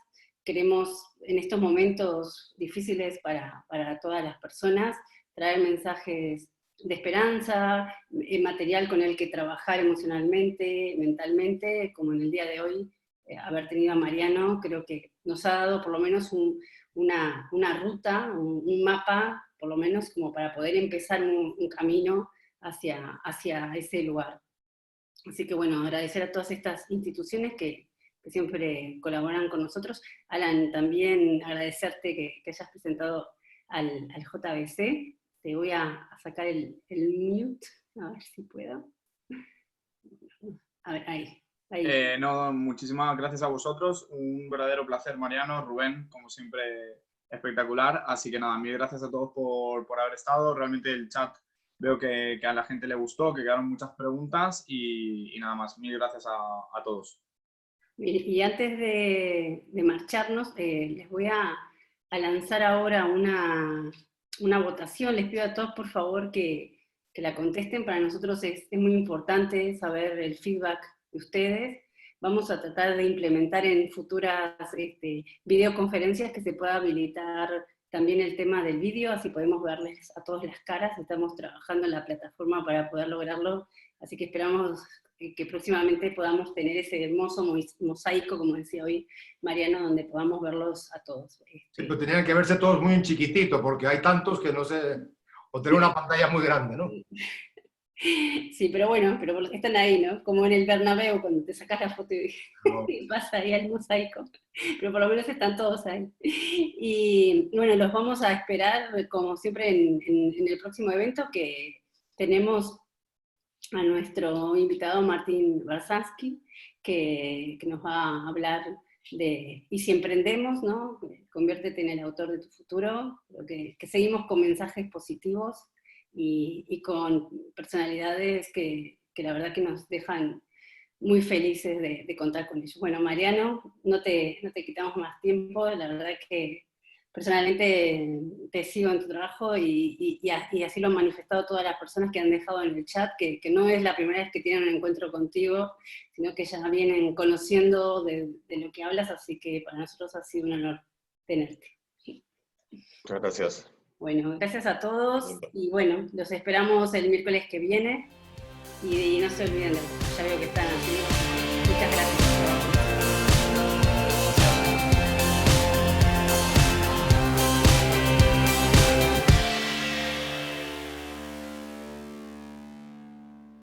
Queremos, en estos momentos difíciles para todas las personas, traer mensajes de esperanza, material con el que trabajar emocionalmente, mentalmente, como en el día de hoy, haber tenido a Mariano, creo que nos ha dado por lo menos una ruta, un mapa, por lo menos como para poder empezar un camino hacia ese lugar. Así que bueno, agradecer a todas estas instituciones que siempre colaboran con nosotros. Alan, también agradecerte que hayas presentado al JBC. Te voy a sacar el mute, a ver si puedo. A ver, ahí. No, muchísimas gracias a vosotros. Un verdadero placer, Mariano, Rubén, como siempre, espectacular. Así que nada, mil gracias a todos por haber estado. Realmente el chat veo que a la gente le gustó, que quedaron muchas preguntas y nada más. Mil gracias a todos. Y antes de marcharnos, les voy a lanzar ahora una votación. Les pido a todos, por favor, que la contesten. Para nosotros es muy importante saber el feedback de ustedes. Vamos a tratar de implementar en futuras videoconferencias que se pueda habilitar también el tema del vídeo, así podemos verles a todos las caras. Estamos trabajando en la plataforma para poder lograrlo, así que esperamos que próximamente podamos tener ese hermoso mosaico, como decía hoy Mariano, donde podamos verlos a todos. Sí, pero tenían que verse todos muy en chiquitito, porque hay tantos que no sé, o tener una pantalla muy grande, ¿no? Sí, pero bueno, pero por los que están ahí, ¿no? Como en el Bernabéu, cuando te sacas la foto y pasa ahí al mosaico, pero por lo menos están todos ahí. Y bueno, los vamos a esperar, como siempre, en el próximo evento, que tenemos a nuestro invitado Martín Barsansky, que nos va a hablar de Y si emprendemos, ¿no? Conviértete en el autor de tu futuro. Creo que seguimos con mensajes positivos y con personalidades que la verdad que nos dejan muy felices de contar con ellos. Bueno, Mariano, no te quitamos más tiempo, la verdad que personalmente te sigo en tu trabajo y así lo han manifestado todas las personas que han dejado en el chat, que no es la primera vez que tienen un encuentro contigo, sino que ya vienen conociendo de lo que hablas, así que para nosotros ha sido un honor tenerte. Muchas gracias. Bueno, gracias a todos y bueno, los esperamos el miércoles que viene y no se olviden de eso. Ya veo que están haciendo